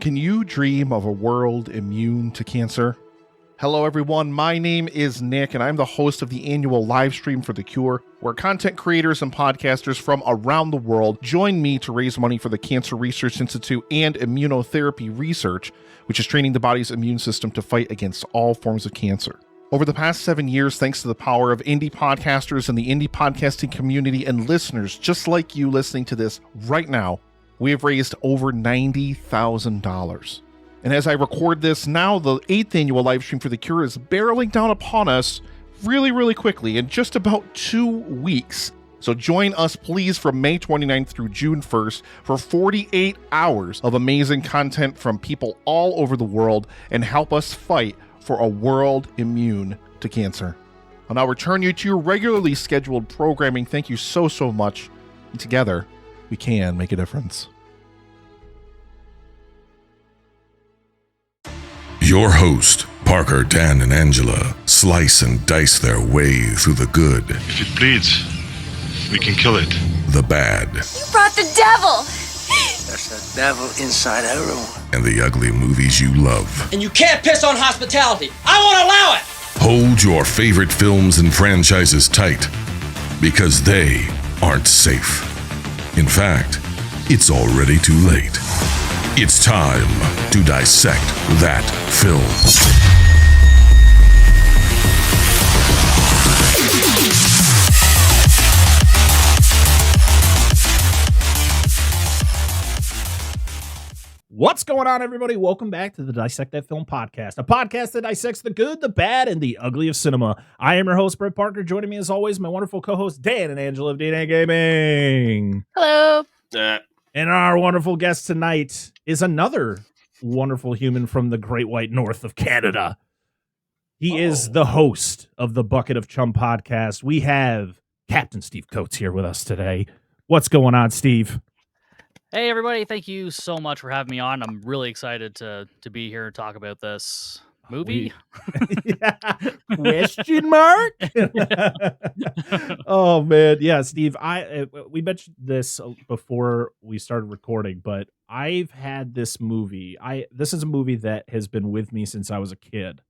Can you dream of a world immune to cancer? Hello everyone, my name is Nick and I'm the host of the annual live stream for The Cure, where content creators and podcasters from around the world join me to raise money for the Cancer Research Institute and immunotherapy research, which is training the body's immune system to fight against all forms of cancer. Over the past 7 years, thanks to the power of indie podcasters and the indie podcasting community and listeners just like you listening to this right now, we have raised over $90,000. And as I record this now, the 8th annual live stream for The Cure is barreling down upon us really quickly in just about 2 weeks. So join us please from May 29th through June 1st for 48 hours of amazing content from people all over the world and help us fight for a world immune to cancer. I'll now return you to your regularly scheduled programming. Thank you so much. And together, we can make a difference. Your host, Parker, Dan, and Angela slice and dice their way through the good. If it bleeds, we can kill it. The bad. You brought the devil! There's a devil inside everyone. And the ugly movies you love. And you can't piss on hospitality. I won't allow it! Hold your favorite films and franchises tight, because they aren't safe. In fact, it's already too late. It's time to dissect that film. What's going on, everybody? Welcome back to the Dissect That Film podcast, a podcast that dissects the good, the bad, and the ugly of cinema. I am your host, Brett Parker. Joining me, as always, my wonderful co-host, Dan and Angela of D&A Gaming. Hello. And our wonderful guest tonight is another wonderful human from the great white north of Canada. He is the host of the Bucket of Chum podcast. We have Captain Steve Coates here with us today. What's going on, Steve? Hey, everybody. Thank you so much for having me on. I'm really excited to be here and talk about this movie. Question mark? Oh, man. Yeah, Steve, we mentioned this before we started recording, but I've had this movie. This is a movie that has been with me since I was a kid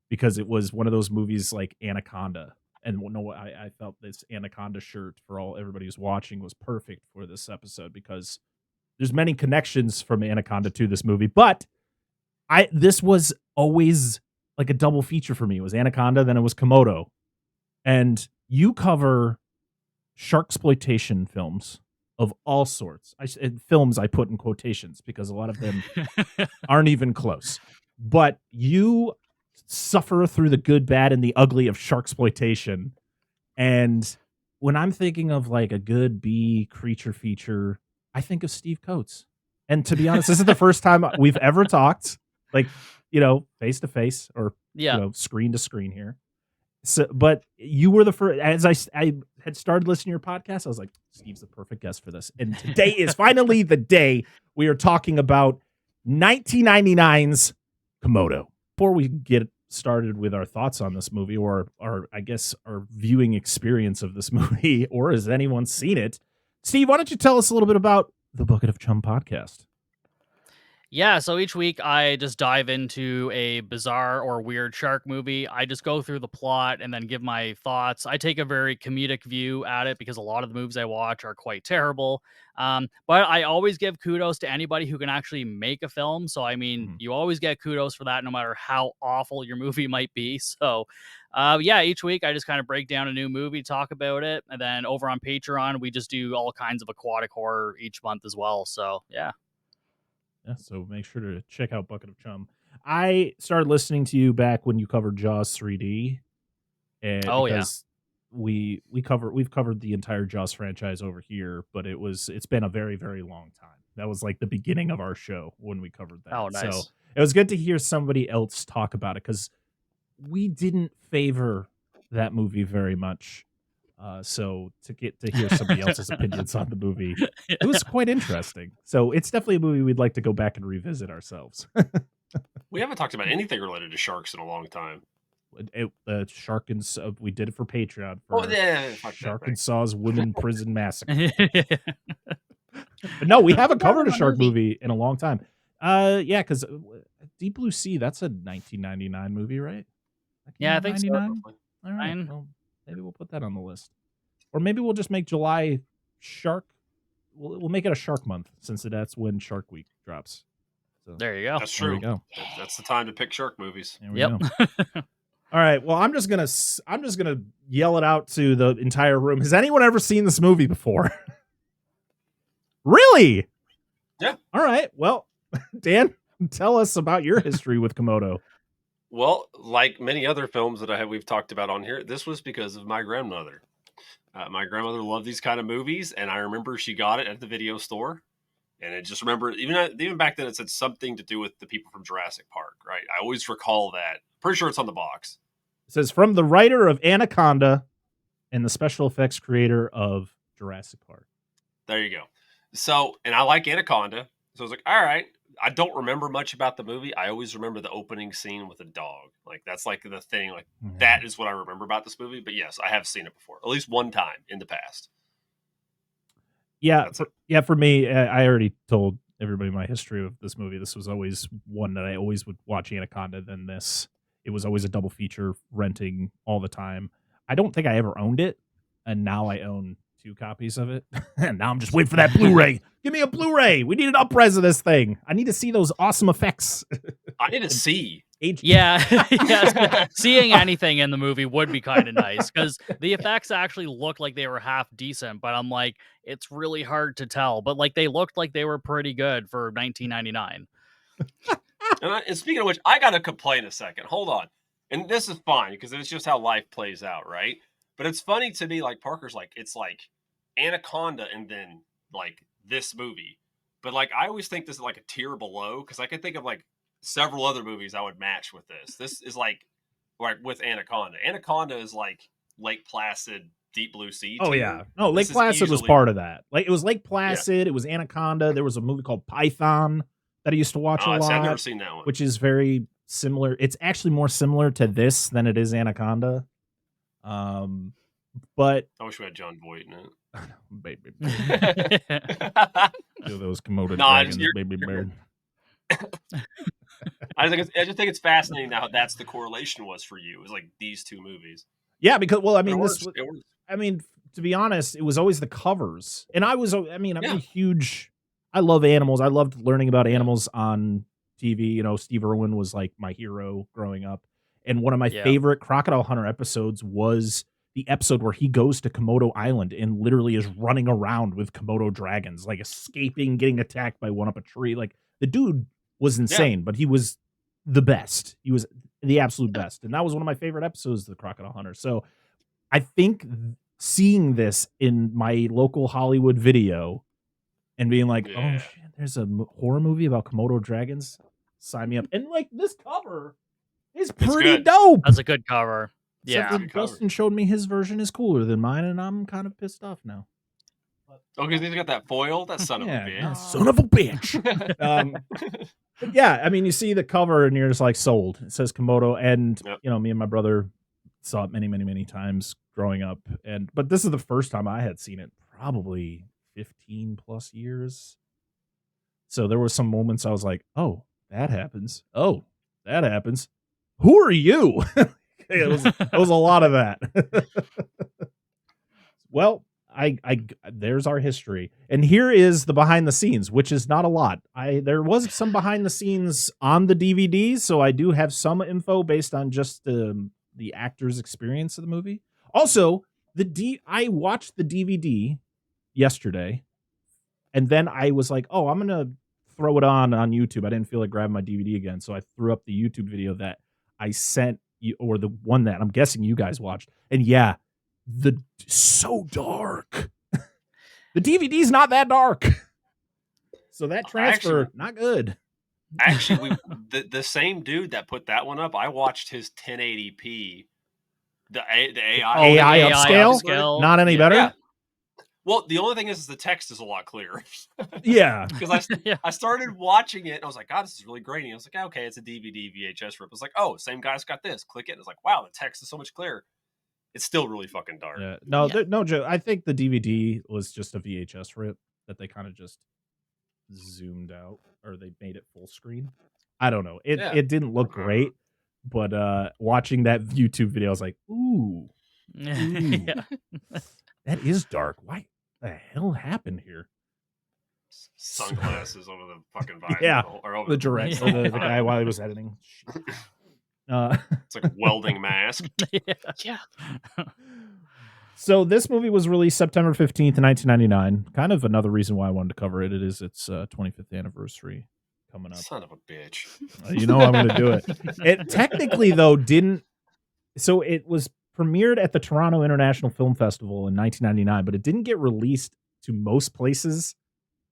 because it was one of those movies like Anaconda. And I felt this Anaconda shirt for everybody who's watching was perfect for this episode because there's many connections from Anaconda to this movie, but this was always like a double feature for me. It was Anaconda, then it was Komodo. And you cover sharkploitation films of all sorts. Films I put in quotations because a lot of them aren't even close. But you suffer through the good, bad, and the ugly of sharkploitation. And when I'm thinking of like a good B creature feature, I think of Steve Coates. And to be honest, this is the first time we've ever talked, like, face to face or screen to screen here. So, but you were the first. As I had started listening to your podcast, I was like, Steve's the perfect guest for this. And today is finally the day we are talking about 1999's Komodo. Before we get started with our thoughts on this movie, or I guess our viewing experience of this movie, or has anyone seen it? Steve, why don't you tell us a little bit about the Bucket of Chum podcast? Yeah, so each week I just dive into a bizarre or weird shark movie. I just go through the plot and then give my thoughts. I take a very comedic view at it because a lot of the movies I watch are quite terrible. But I always give kudos to anybody who can actually make a film. So, I mean, you always get kudos for that no matter how awful your movie might be. So, each week I just kind of break down a new movie, talk about it. And then over on Patreon, we just do all kinds of aquatic horror each month as well. So, yeah. Yeah, so make sure to check out Bucket of Chum. I started listening to you back when you covered Jaws 3D. And we've covered the entire Jaws franchise over here, but it's been a very, very long time. That was like the beginning of our show when we covered that. Oh, nice. So it was good to hear somebody else talk about it because we didn't favor that movie very much. So to get to hear somebody else's opinions on the movie, it was quite interesting. So it's definitely a movie we'd like to go back and revisit ourselves. We haven't talked about anything related to sharks in a long time. Shark and we did it for Patreon for Shark and Saw's Women Prison Massacre. But no, we haven't covered a shark movie in a long time. Yeah, because Deep Blue Sea, that's a 1999 movie, right? That came Yeah, I out in think so. 99? All right. Fine. Well, maybe we'll put that on the list. Or maybe we'll just make July Shark. We'll make it a Shark Month since that's when Shark Week drops. So There you go. That's there we true. go. That's the time to pick shark movies. There we Yep. go. All right. Well, I'm just gonna yell it out to the entire room. Has anyone ever seen this movie before? Really? Yeah. All right. Well, Dan, tell us about your history with Komodo. Well, like many other films that we've talked about on here, this was because of my grandmother. My grandmother loved these kind of movies, and I remember she got it at the video store. And I just remember, even back then, it said something to do with the people from Jurassic Park, right? I always recall that. Pretty sure it's on the box. It says from the writer of Anaconda and the special effects creator of Jurassic Park. There you go. So, and I like Anaconda. So I was like, all right. I don't remember much about the movie. I always remember the opening scene with a dog. Like, that's like the thing. Like, that is what I remember about this movie. But yes, I have seen it before, at least one time in the past. Yeah, for me, I already told everybody my history of this movie. This was always one that I always would watch Anaconda, then this. It was always a double feature, renting all the time. I don't think I ever owned it, and now I own 2 copies of it. And now I'm just waiting for that Blu-ray. Give me a Blu-ray. We need an up-res of this thing. I need to see those awesome effects. I need to see. Yeah, yes. Seeing anything in the movie would be kind of nice because the effects actually looked like they were half decent, but I'm like, it's really hard to tell. But like, they looked like they were pretty good for 1999. And speaking of which, I got to complain a second. Hold on. And this is fine because it's just how life plays out, right? But it's funny to me, like Parker's like, it's like Anaconda and then like this movie. But like, I always think this is like a tier below because I can think of like several other movies I would match with this. This is like with Anaconda. Anaconda is like Lake Placid, Deep Blue Sea. Oh, tier. yeah. No, Lake This is Placid was easily- part of that. Like, it was Lake Placid. It was Anaconda. There was a movie called Python that I used to watch a Oh, see, I've never lot, seen that one. which is very similar. It's actually more similar to this than it is Anaconda. But I wish we had John Voight in it. baby, Yeah. do those Komodo No, I dragons, just- baby bird. I just think it's fascinating how that's the correlation was for you. It was like these 2 movies. Yeah, because I But mean, it this. works. It works. I mean, to be honest, it was always the covers, and I'm Yeah. a huge. I love animals. I loved learning about animals on TV. You know, Steve Irwin was like my hero growing up, and one of my Yeah. favorite Crocodile Hunter episodes was the episode where he goes to Komodo Island and literally is running around with Komodo dragons, like escaping, getting attacked by one up a tree. Like, the dude was insane, but he was the best. He was the absolute best. And that was one of my favorite episodes of the Crocodile Hunter. So I think seeing this in my local Hollywood video and being like, oh Yeah. shit, there's a horror movie about Komodo dragons, sign me up. And like, this cover is pretty good. dope. That's a good cover. Except Yeah. for Justin showed me his version is cooler than mine, and I'm kind of pissed off now. Oh, because he's got that foil? That son of a bitch. Yeah, son of a bitch. But yeah, I mean, you see the cover and you're just like sold. It says Komodo, and Yep. you know, me and my brother saw it many, many, many times growing up. But this is the first time I had seen it, probably 15 plus years. So there were some moments I was like, "Oh, that happens. Oh, that happens. Who are you?" It was a lot of that. Well, I there's our history, and here is the behind the scenes, which is not a lot. There was some behind the scenes on the DVD, so I do have some info based on just the actor's experience of the movie. Also, I watched the DVD yesterday, and then I was like, oh, I'm gonna throw it on YouTube. I didn't feel like grabbing my DVD again, so I threw up the YouTube video that I sent you, or the one that I'm guessing you guys watched. And yeah, so dark. The DVD's not that dark. So that transfer, not good. Actually, the same dude that put that one up, I watched his 1080p. The AI AI upscale? Not any better? Yeah. Well, the only thing is the text is a lot clearer. Yeah. Because I started watching it and I was like, God, this is really grainy. I was like, okay, it's a DVD VHS rip. I was like, oh, same guy's got this. Click it. And it's like, wow, the text is so much clearer. It's still really fucking dark. Yeah. No, no joke. I think the DVD was just a VHS rip that they kind of just zoomed out, or they made it full screen. I don't know. It didn't look great, but watching that YouTube video, I was like, ooh. Yeah. That is dark. Why the hell happened here? Sunglasses over the fucking visor. Yeah, Or over the direct, or the guy while he was editing. It's like a welding mask. Yeah. So this movie was released September 15th, 1999. Kind of another reason why I wanted to cover it. It is its 25th anniversary coming up. Son of a bitch. You know I'm going to do it. It technically, though, didn't. So it was premiered at the Toronto International Film Festival in 1999, but it didn't get released to most places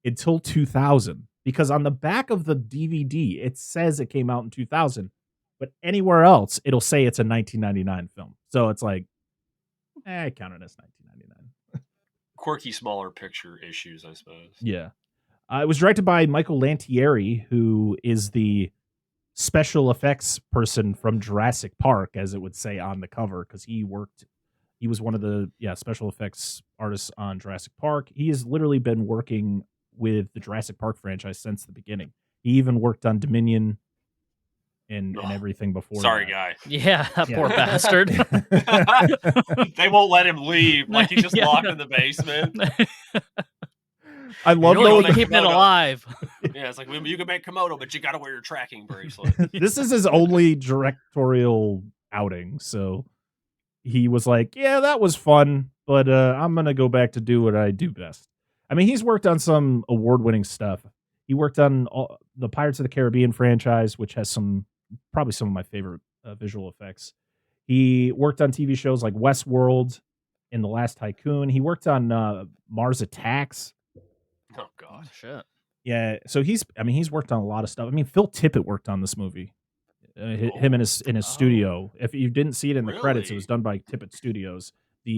until 2000. Because on the back of the DVD, it says it came out in 2000. But anywhere else, it'll say it's a 1999 film. So it's like, I count it as 1999. Quirky, smaller picture issues, I suppose. Yeah. It was directed by Michael Lantieri, who is the special effects person from Jurassic Park, as it would say on the cover, because he was one of the special effects artists on Jurassic Park. He has literally been working with the Jurassic Park franchise since the beginning. He even worked on Dominion and everything before. Sorry, that. guy. Yeah, that poor bastard. They won't let him leave. Like he's just locked in the basement. I love really keeping it alive. Yeah, it's like you can make Komodo, but you got to wear your tracking bracelet. This is his only directorial outing, so he was like, "Yeah, that was fun, but I'm gonna go back to do what I do best." I mean, he's worked on some award-winning stuff. He worked on the Pirates of the Caribbean franchise, which has probably some of my favorite visual effects. He worked on TV shows like Westworld and The Last Tycoon. He worked on Mars Attacks. Oh God, shit. Yeah, so he's worked on a lot of stuff. I mean, Phil Tippett worked on this movie. Him in his studio. If you didn't see it in the credits, it was done by Tippett Studios.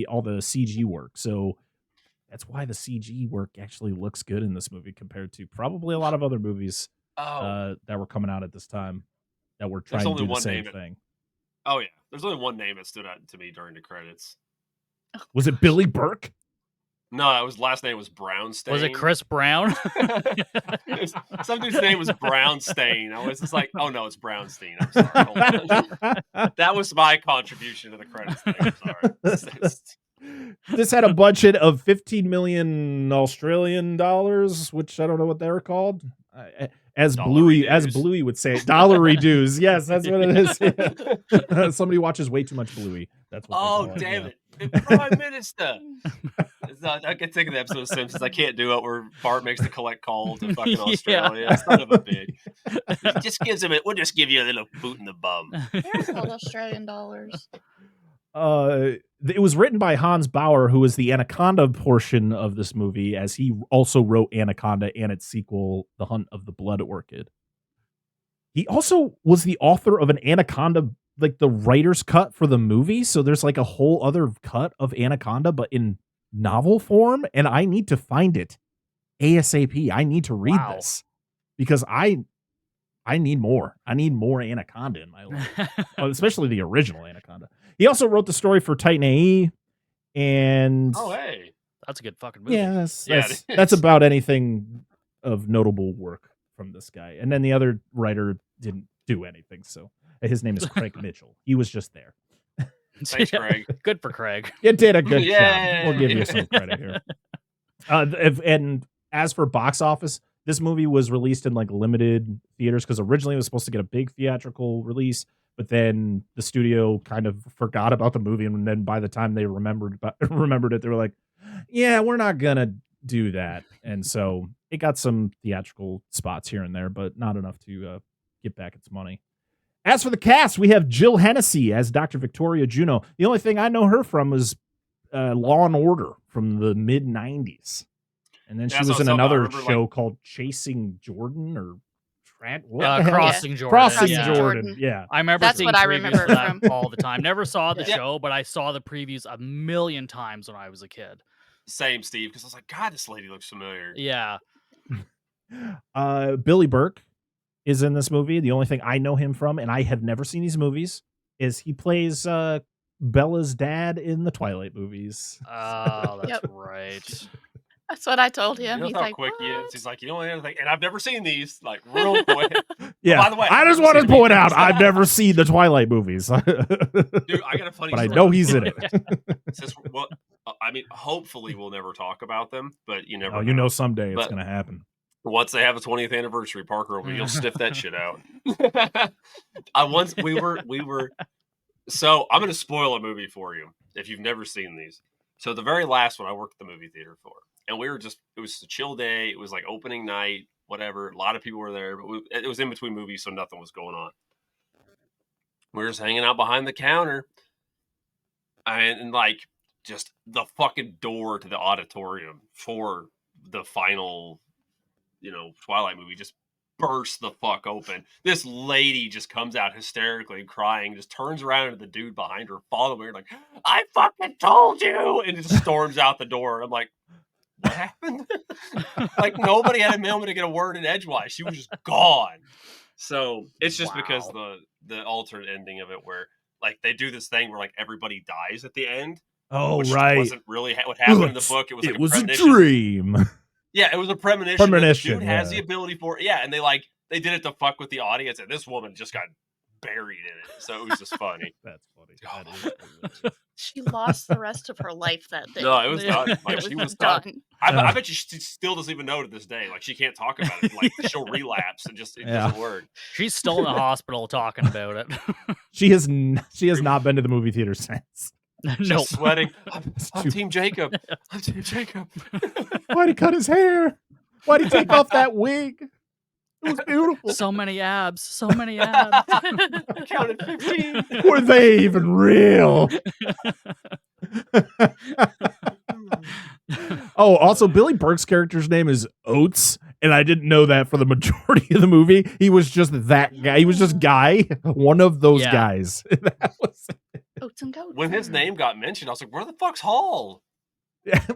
All the CG work. So that's why the CG work actually looks good in this movie compared to probably a lot of other movies that were coming out at this time that were trying to do the same thing. Oh yeah, there's only one name that stood out to me during the credits. Was it Billy Burke? No, his last name was Brownstein. Was it Chris Brown? Some dude's name was Brownstein. I was just like, oh no, it's Brownstein. I'm sorry. That was my contribution to the credits thing. I'm sorry. This had a budget of 15 million Australian dollars, which I don't know what they were called. As Bluey would say, dollar dues. Yes, that's what it is. Somebody watches way too much Bluey. That's what. Oh damn it! Prime Minister. I can think of the episode of Simpsons. I can't do it where Bart makes the collect call to fucking Australia. Son of a bitch. We'll just give you a little boot in the bum. They're called Australian dollars. It was written by Hans Bauer, who was the Anaconda portion of this movie, as he also wrote Anaconda and its sequel, The Hunt of the Blood Orchid. He also was the author of an Anaconda, like the writer's cut for the movie. So there's like a whole other cut of Anaconda, but in novel form. And I need to find it ASAP. I need to read this because I need more. I need more Anaconda in my life, especially the original Anaconda. He also wrote the story for Titan AE, and hey, that's a good fucking movie. Yeah, that's about anything of notable work from this guy. And then the other writer didn't do anything, so his name is Craig Mitchell. He was just there. Thanks, Craig. Good for Craig. You did a good job. We'll give you some credit here. And as for box office, this movie was released in like limited theaters because originally it was supposed to get a big theatrical release, but then the studio kind of forgot about the movie, and then by the time they remembered it, they were like, "Yeah, we're not gonna do that." And so it got some theatrical spots here and there, but not enough to get back its money. As for the cast, we have Jill Hennessy as Dr. Victoria Juno. The only thing I know her from was Law and Order from the mid '90s. And then she was in another show called Chasing Jordan or Crossing Jordan. Crossing Jordan. Yeah. I remember That's seeing what I previews remember for that from. all the time. Never saw the show, but I saw the previews a million times when I was a kid. Same, Steve, because I was like, God, this lady looks familiar. Yeah. Billy Burke is in this movie. The only thing I know him from, and I have never seen these movies, is he plays Bella's dad in the Twilight movies. Oh, that's right. That's what I told You him. know He's how like, quick he is. "What?" He's like, you know anything? And I've never seen these. Like, real quick. Yeah. By the way, I I've just never want to seen point these. out I've never seen the Twilight movies. Dude, I got a funny But I story. know he's in it. Since, well, I mean, hopefully we'll never talk about them, but you never Oh, know. you know someday it's But- going to happen. Once they have a 20th anniversary, Parker, you'll sniff that shit out. Once we were. So I'm going to spoil a movie for you if you've never seen these. So the very last one I worked at the movie theater for, and we were it was a chill day. It was like opening night, whatever. A lot of people were there, but it was in between movies, so nothing was going on. We were just hanging out behind the counter, and like just the fucking door to the auditorium for the final, Twilight movie just burst the fuck open. This lady just comes out hysterically crying, just turns around to the dude behind her, following her, like, I fucking told you, and just storms out the door. I'm like, what happened? Like, nobody had a moment to get a word in edgewise. She was just gone. So it's just because the alternate ending of it, where like they do this thing where like everybody dies at the end. Oh, which right. wasn't really what happened in the book. It was like it was a premonition. dream. Yeah, it was a premonition. Premonition, The dude has yeah. the ability for it. Yeah, and they did it to fuck with the audience, and this woman just got buried in it. So it was just funny. That's funny. That is delicious. She lost the rest of her life that day. No, it was done. Like, It she was was done. done. I bet you she still doesn't even know to this day. Like, she can't talk about it. Like, she'll relapse and it doesn't work. She's still in the hospital talking about it. She has not been to the movie theater since. No. Sweating. I'm Team Jacob. I'm Team Jacob. Why'd he cut his hair? Why'd he take off that wig? It was beautiful. So many abs. So many abs. I counted 15. Were they even real? Oh, also, Billy Burke's character's name is Oates, and I didn't know that for the majority of the movie. He was just that guy. He was just Guy, one of those guys. That was Oats and goats. When his name got mentioned, I was like, where the fuck's Hall?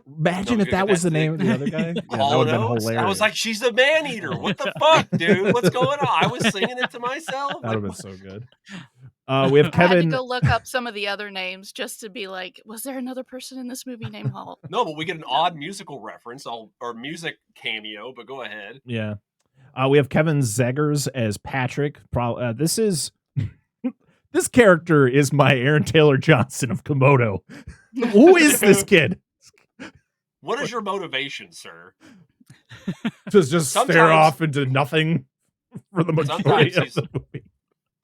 Imagine if that was the name of the other guy. Yeah, that would have been hilarious. I was like, she's a man eater. What the fuck, dude? What's going on? I was singing it to myself. That would have been so good. We have I had to Kevin. go look up some of the other names just to be like, was there another person in this movie named Hall? No, but we get an odd musical reference or music cameo, but go ahead. Yeah. We have Kevin Zegers as Patrick. This is this character is my Aaron Taylor Johnson of Komodo. Who is this kid? What is your motivation, sir? Just stare off into nothing for the majority of the movie.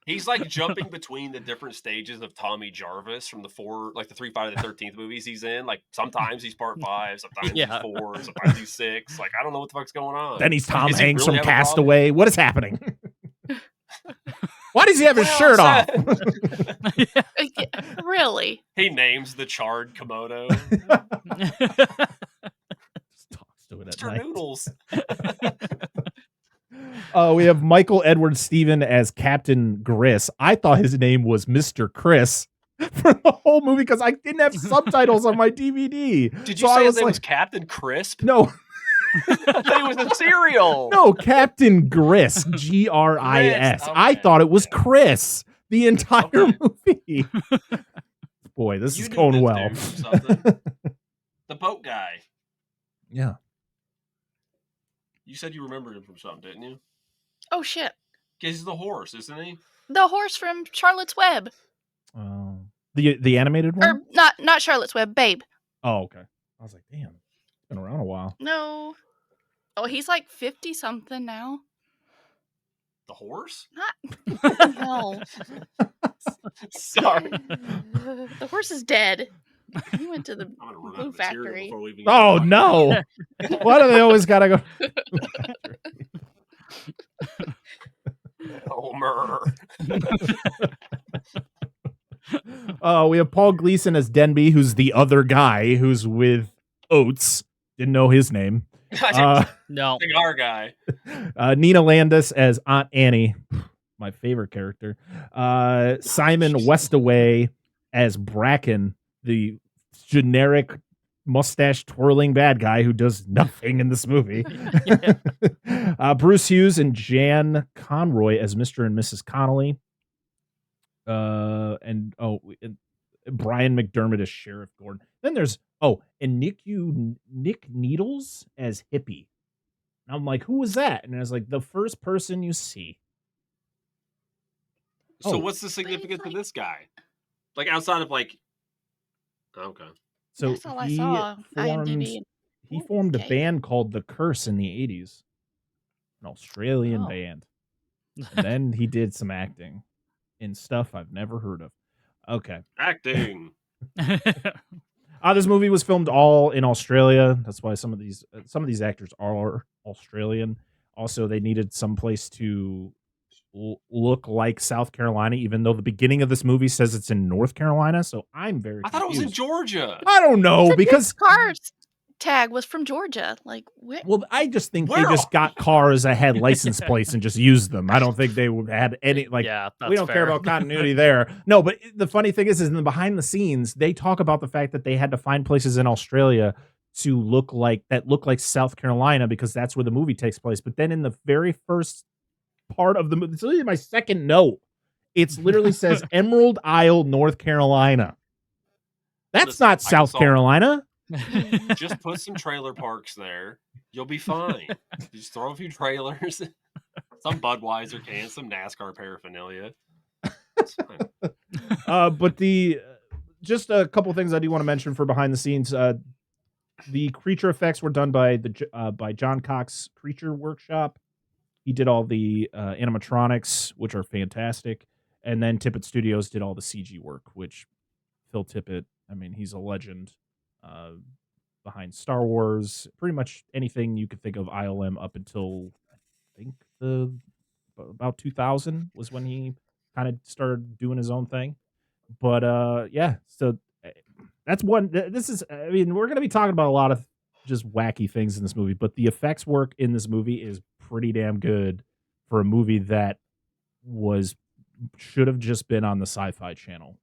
He's like jumping between the different stages of Tommy Jarvis from the 3 Friday the 13th movies he's in. Like, sometimes he's part 5, sometimes he's 4, sometimes he's 6. Like, I don't know what the fuck's going on. Then he's Tom Is he Hanks really from having a problem? Castaway. What is happening? Why does he have his shirt off? Really? He names the charred Komodo. Just talks to it at Mr. night. Noodles. We have Michael Edward Stephen as Captain Griss. I thought his name was Mr. Chris for the whole movie because I didn't have subtitles on my DVD. Did you say his name was Captain Crisp? No. I thought it was a cereal. No, Captain Griss. Gris. Okay. I thought it was Chris the entire movie. Boy, this is going well. The boat guy. Yeah. You said you remembered him from something, didn't you? Oh, shit. He's the horse, isn't he? The horse from Charlotte's Web. The animated one? Or not Charlotte's Web, Babe. Oh, okay. I was like, damn, it's been around a while. No. Oh, he's like 50-something now. The horse? Not. No. Sorry. The horse is dead. He went to the glue factory. Oh, no. Why do they always got to go? Homer. We have Paul Gleason as Denby, who's the other guy who's with Oates. Didn't know his name. No. Cigar guy. Nina Landis as Aunt Annie, my favorite character. Simon Westaway as Bracken, the generic mustache twirling bad guy who does nothing in this movie. Bruce Hughes and Jan Conroy as Mr. and Mrs. Connolly. Brian McDermott as Sheriff Gordon. Then there's and Nick Needles as Hippie. And I'm like, who was that? And I was like, the first person you see. So what's the significance of this guy? Like outside of like, okay. So That's all I saw. IMDb. He formed a band called The Curse in the 80s. An Australian band. And then he did some acting in stuff I've never heard of. Okay. Acting. This movie was filmed all in Australia. That's why some of these actors are Australian. Also, they needed some place to look like South Carolina, even though the beginning of this movie says it's in North Carolina. So I'm very I thought it was in Georgia. I don't know because cars tag was from Georgia. Like, well, I just think they just got cars that had license plates and just used them. I don't think they had any we don't care about continuity there. No, but the funny thing is in the behind the scenes, they talk about the fact that they had to find places in Australia to look like South Carolina because that's where the movie takes place. But then in the very first part of the movie, it's literally my second note. It's literally says Emerald Isle, North Carolina. That's not South Carolina. Just put some trailer parks there. You'll be fine. Just throw a few trailers, some Budweiser cans, some NASCAR paraphernalia. It's fine. But just a couple things I do want to mention for behind the scenes. The creature effects were done by John Cox Creature Workshop. He did all the animatronics, which are fantastic. And then Tippett Studios did all the CG work, which Phil Tippett, I mean, he's a legend behind Star Wars. Pretty much anything you could think of ILM up until, I think, about 2000 was when he kind of started doing his own thing. But, yeah, so that's one. This is, I mean, we're going to be talking about a lot of just wacky things in this movie, but the effects work in this movie is pretty damn good for a movie that should have just been on the Sci-Fi Channel.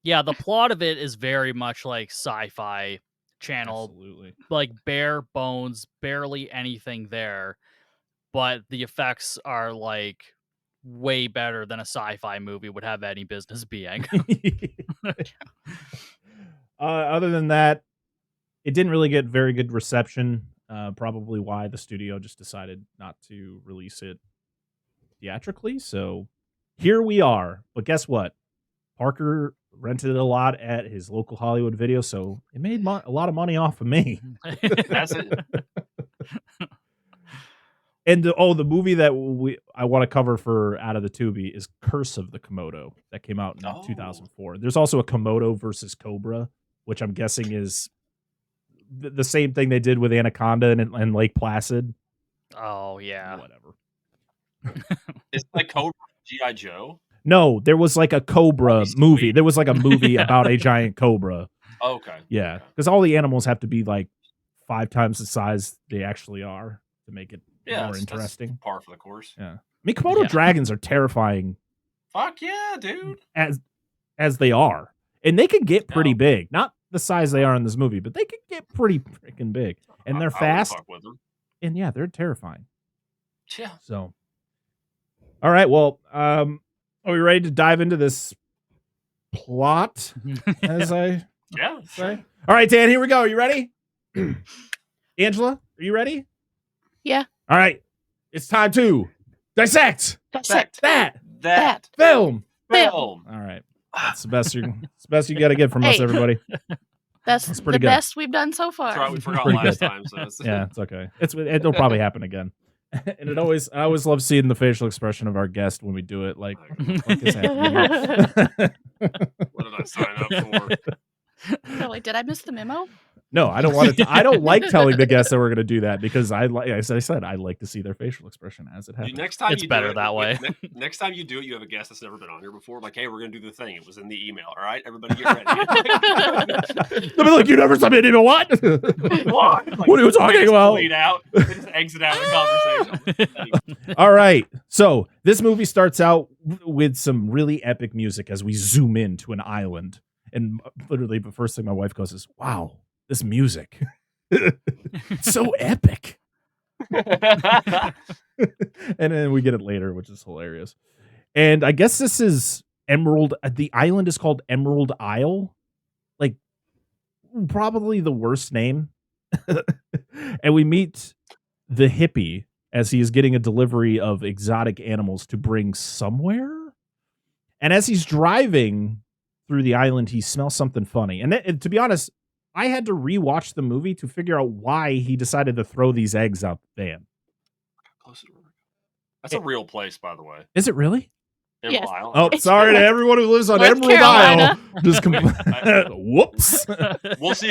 Yeah, the plot of it is very much like Sci-Fi Channel. Absolutely. Like bare bones, barely anything there, but the effects are like way better than a sci-fi movie would have any business being. Other than that, it didn't really get very good reception. Probably why the studio just decided not to release it theatrically. So here we are. But guess what? Parker rented it a lot at his local Hollywood Video, so it made a lot of money off of me. That's it. And the movie that I want to cover for Out of the Tubi is Curse of the Komodo that came out in 2004. There's also a Komodo versus Cobra, which I'm guessing is the same thing they did with Anaconda and Lake Placid. Oh, yeah. Whatever. It's like Cobra G.I. Joe? No, there was like a Cobra movie. There was like a movie about a giant cobra. Okay. Yeah, because all the animals have to be like 5 times the size they actually are to make it more interesting. That's par for the course. Yeah. I mean, Komodo dragons are terrifying. Fuck yeah, dude. As they are. And they can get pretty big. Not the size they are in this movie, but they can get pretty freaking big. And they're fast. Fuck with them. And yeah, they're terrifying. Yeah. So, all right. Well, are we ready to dive into this plot? As I say? Sure. All right, Dan, here we go. You ready? Angela, are you ready? Yeah. All right. It's time to dissect that film. Film. All right. That's the best you got to get from us, everybody. That's pretty the good. best we've done so far. That's right. We forgot Pretty last good. time. So Yeah, it's okay. It'll probably happen again. And I always love seeing the facial expression of our guest when we do it. Like, what is happening? What did I sign up for? They're like, did I miss the memo? No, I don't want to. I don't like telling the guests that we're going to do that because as I said, I like to see their facial expression as it happens. Next time it's you better do it, that way. Next time you do it, you have a guest that's never been on here before. Like, hey, we're going to do the thing. It was in the email. All right, everybody, get ready. They'll be like, you never submitted even what? What? Like, What are you talking about? Lead out. They just exit out of the conversation. All right. So this movie starts out with some really epic music as we zoom into an island. And literally the first thing my wife goes is, wow, this music. It's so epic. And then we get it later, which is hilarious. And I guess this is Emerald. The island is called Emerald Isle. Like, probably the worst name. And we meet the hippie as he is getting a delivery of exotic animals to bring somewhere. And as he's driving through the island, he smells something funny. And to be honest, I had to rewatch the movie to figure out why he decided to throw these eggs out the van. That's a real place, by the way. Is it really? Emerald Yes. Isle. Oh, sorry to everyone who lives on North Emerald Carolina. Isle. Just whoops. We'll see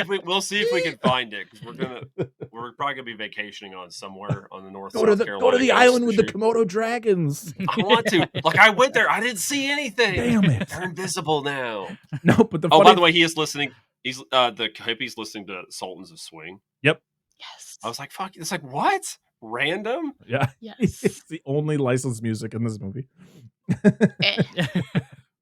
if we can find it, because we're probably gonna be vacationing on somewhere on the north. Go to Carolina the coast island this with the year. Komodo Dragons. I want to. Like, I went there. I didn't see anything. Damn it. They're invisible now. No, but Oh, by the way, he is listening. He's the hippie's listening to Sultans of Swing. Yep. Yes. I was like, fuck. It's like, what? Random? Yeah. Yes. It's the only licensed music in this movie. Eh.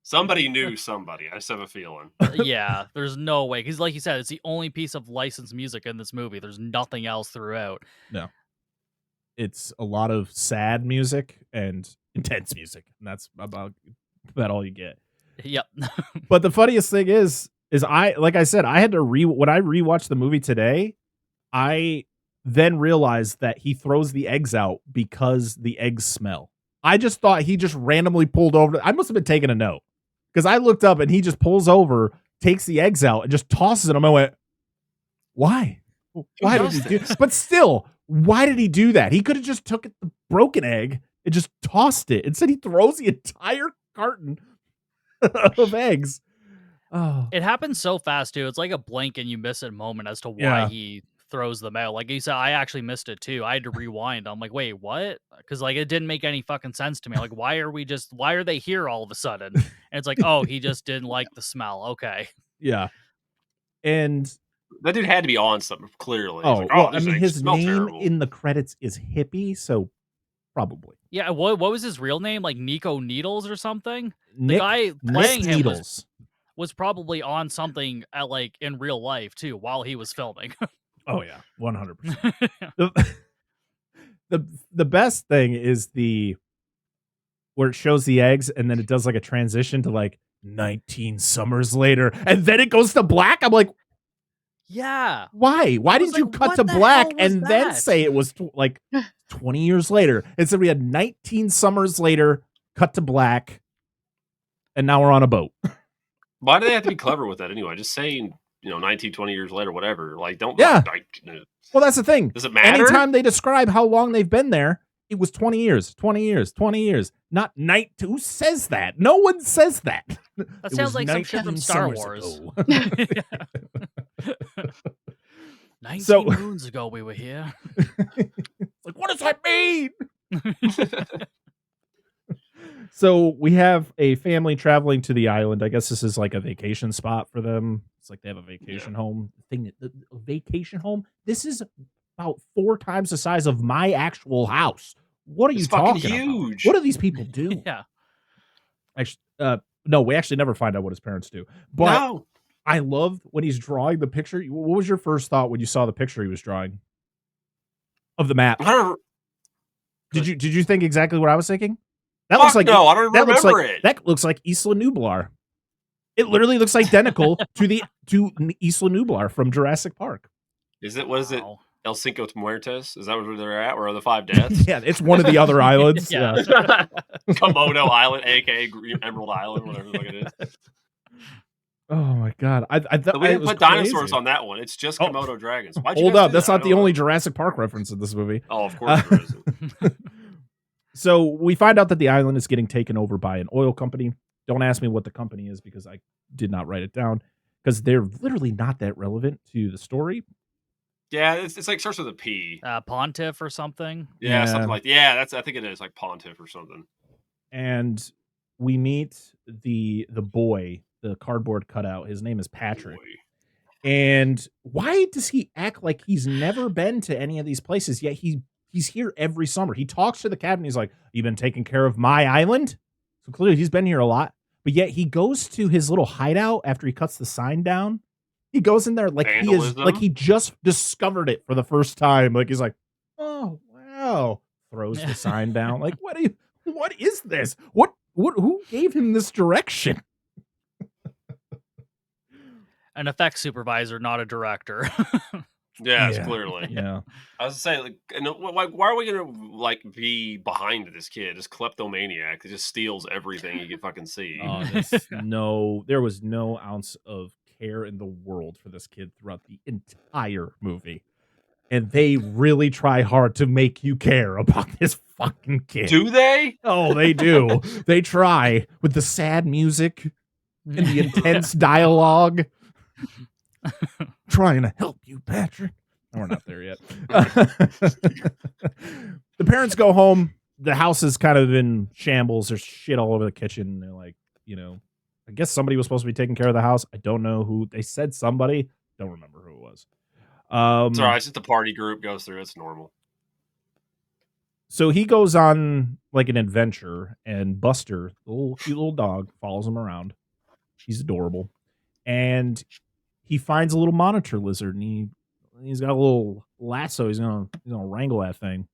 Somebody knew somebody. I just have a feeling. Yeah, there's no way. Because like you said, it's the only piece of licensed music in this movie. There's nothing else throughout. It's a lot of sad music and intense music. And that's about all you get. Yep. But the funniest thing is like I said, I had to when I rewatched the movie today, I then realized that he throws the eggs out because the eggs smell. I just thought he just randomly pulled over. I must have been taking a note, because I looked up and he just pulls over, takes the eggs out, and just tosses them. I went, why? Why did he do? But still, why did he do that? He could have just took the broken egg and just tossed it. Instead, he throws the entire carton of eggs. Oh, It happens so fast too. It's like a blink and you miss it moment as to why Yeah. he throws them out. Like you said, I actually missed it too. I had to rewind. I'm like, wait, what? Because like it didn't make any fucking sense to me. Like, why are they here all of a sudden? And it's like, oh, he just didn't like the smell. Okay. yeah. And That dude had to be on something, clearly. oh, He's like, well, I these mean, eggs his smell name terrible. in the credits is Hippie, so probably Yeah. What was his real name? Like Nico Needles or something? The Nick, guy Nick playing him Needles. was probably on something at like in real life too while he was filming. Oh yeah, 100%. The best thing is where it shows the eggs and then it does like a transition to like 19 summers later, and then it goes to black. I'm like, Yeah. why? Why was didn't you like, cut what to the black hell was and then that? say it was like 20 years later? Instead, we had 19 summers later, cut to black, and now we're on a boat. Why do they have to be clever with that anyway? Just saying, 19, 20 years later, whatever. Like, don't. Yeah. Like, Well, that's the thing. does it matter? Anytime they describe how long they've been there, it was 20 years, 20 years, 20 years. Not night. Who says that? No one says that. That It sounds was like some shit from 19 Star summers Wars. ago. 19 So- moons ago we were here. It's like, what does that mean? So we have a family traveling to the island. I guess this is like a vacation spot for them. It's like they have a vacation home thing. A vacation home. This is about 4 times the size of my actual house. What are you It's fucking talking huge. about? What do these people do? Yeah. Actually, no, we actually never find out what his parents do. But No. I love when he's drawing the picture. What was your first thought when you saw the picture he was drawing of the map? I don't, Did you think exactly what I was thinking? That fuck looks like no, I don't that remember looks like it. that looks like Isla Nublar. It literally looks identical to Isla Nublar from Jurassic Park. Is it? What is it? Wow. El Cinco Muertos? Is that where they're at? Where are the 5 deaths? Yeah, it's one of the other islands. Yeah. Komodo Island, aka Emerald Island, whatever the fuck it is. Oh my god! I thought But we it didn't was put dinosaurs crazy. on that one. It's just Oh. Komodo dragons. Why'd you Hold guys up, do that's that? not I the don't only know. Jurassic Park reference in this movie. Oh, of course there isn't. So we find out that the island is getting taken over by an oil company. Don't ask me what the company is because I did not write it down, because they're literally not that relevant to the story. Yeah, it's like starts with a P. Pontiff or something. Yeah, Yeah. something like I think it is like Pontiff or something. And we meet the boy, the cardboard cutout. His name is Patrick. Boy. And why does he act like he's never been to any of these places, yet he's here every summer? He talks to the captain. He's like, "You been taking care of my island?" So clearly he's been here a lot. But yet he goes to his little hideout after he cuts the sign down. He goes in there like Vandalism? he just discovered it for the first time. Like he's like, "Oh wow!" Throws the sign down. Like, what is this? What Who gave him this direction? An effects supervisor, not a director. Yes, Yeah. clearly. Yeah. I was saying, like, why are we gonna like be behind this kid, this kleptomaniac that just steals everything you can fucking see? There was no ounce of care in the world for this kid throughout the entire movie. And they really try hard to make you care about this fucking kid. Do they? Oh, they do. They try with the sad music and the intense dialogue. Trying to help you, Patrick. We're not there yet. The parents go home. The house is kind of in shambles. There's shit all over the kitchen. They're like, I guess somebody was supposed to be taking care of the house. I don't know who. They said somebody. Don't remember who it was. It's all right. It's just the party group goes through. It's normal. So he goes on like an adventure, and Buster, the cute little dog, follows him around. He's adorable. And he finds a little monitor lizard, and he's got a little lasso. He's gonna wrangle that thing.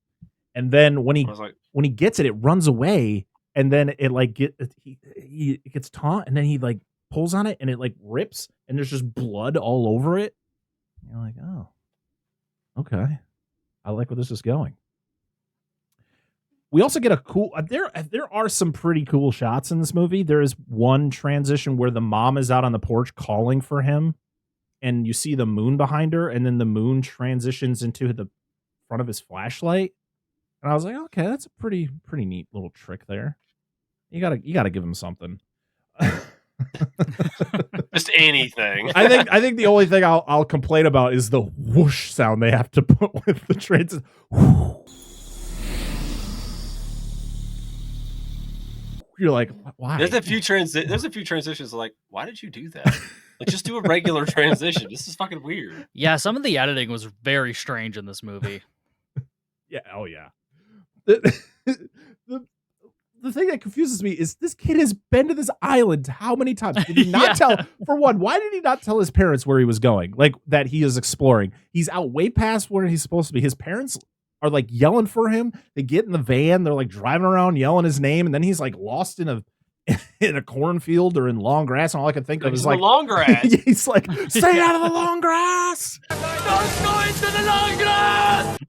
And then when he gets it, it runs away, and then it like he gets taunt, and then he like pulls on it, and it like rips, and there's just blood all over it. And you're like, oh, okay, I like where this is going. We also get a cool. There are some pretty cool shots in this movie. There is one transition where the mom is out on the porch calling for him, and you see the moon behind her, and then the moon transitions into the front of his flashlight. And I was like, okay, that's a pretty neat little trick there. You gotta give him something. Just anything. I think the only thing I'll complain about is the whoosh sound they have to put with the transit. You're like, why? There's a few transitions like, why did you do that? Like, just do a regular transition. This is fucking weird. Yeah, some of the editing was very strange in this movie. Yeah. Oh yeah. The thing that confuses me is this kid has been to this island how many times? Did he not tell? For one, why did he not tell his parents where he was going? Like, that he is exploring. He's out way past where he's supposed to be. His parents are like yelling for him. They get in the van. They're like driving around yelling his name, and then he's like lost in a cornfield or in long grass. And all I can think of is like long grass. He's like, stay out of the long grass. Don't go into the long grass.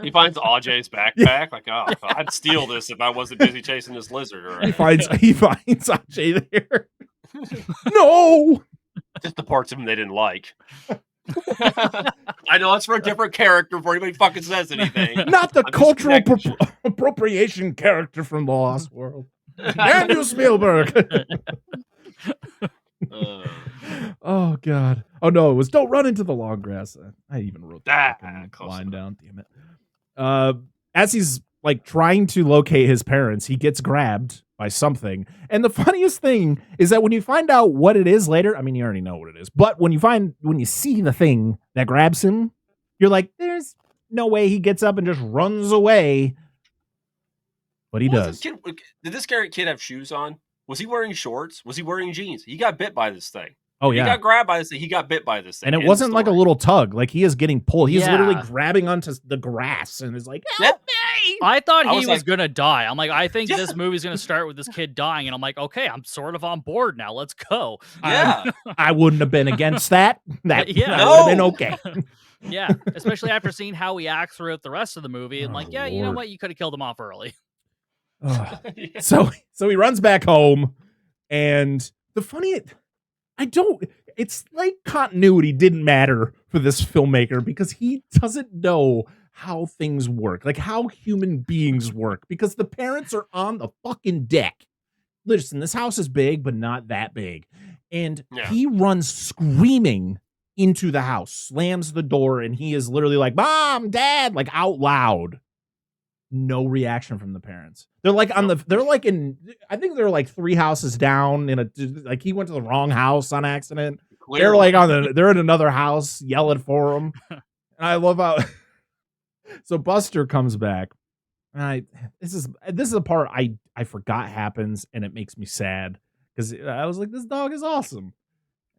He finds Ajay's backpack. Like, oh, I'd steal this if I wasn't busy chasing this lizard. Or He finds Ajay there. No, just the parts of him they didn't like. I know it's for a different character before anybody fucking says anything. Not the cultural appropriation character from The Lost World. Andrew Spielberg. Oh God. Oh no, it was don't run into the long grass. I even wrote that line down. Damn it. As he's like trying to locate his parents, he gets grabbed by something. And the funniest thing is that when you find out what it is later, I mean, you already know what it is, but when you see the thing that grabs him, you're like, there's no way he gets up and just runs away. But he does. Did this kid have shoes on? Was he wearing shorts? Was he wearing jeans? He got bit by this thing. Oh, yeah. He got grabbed by this thing. He got bit by this thing. And it wasn't like a little tug. Like, he is getting pulled. He's literally grabbing onto the grass and is like, help me! I thought he was going to die. I'm like, I think this movie's going to start with this kid dying. And I'm like, okay, I'm sort of on board now. Let's go. Yeah. I wouldn't have been against that. That would have been okay. Yeah, especially after seeing how he acts throughout the rest of the movie. And like, yeah, you know what? You could have killed him off early. So he runs back home, and it's like continuity didn't matter for this filmmaker because he doesn't know how things work, like how human beings work, because the parents are on the fucking deck. Listen, this house is big, but not that big. And he runs screaming into the house, slams the door, and he is literally like, Mom, Dad, like out loud. No reaction from the parents. They're like I think they're like 3 houses down like he went to the wrong house on accident. Clearly. They're like they're in another house yelling for him. And I love how so Buster comes back. And this is a part I forgot happens, and it makes me sad because I was like, this dog is awesome.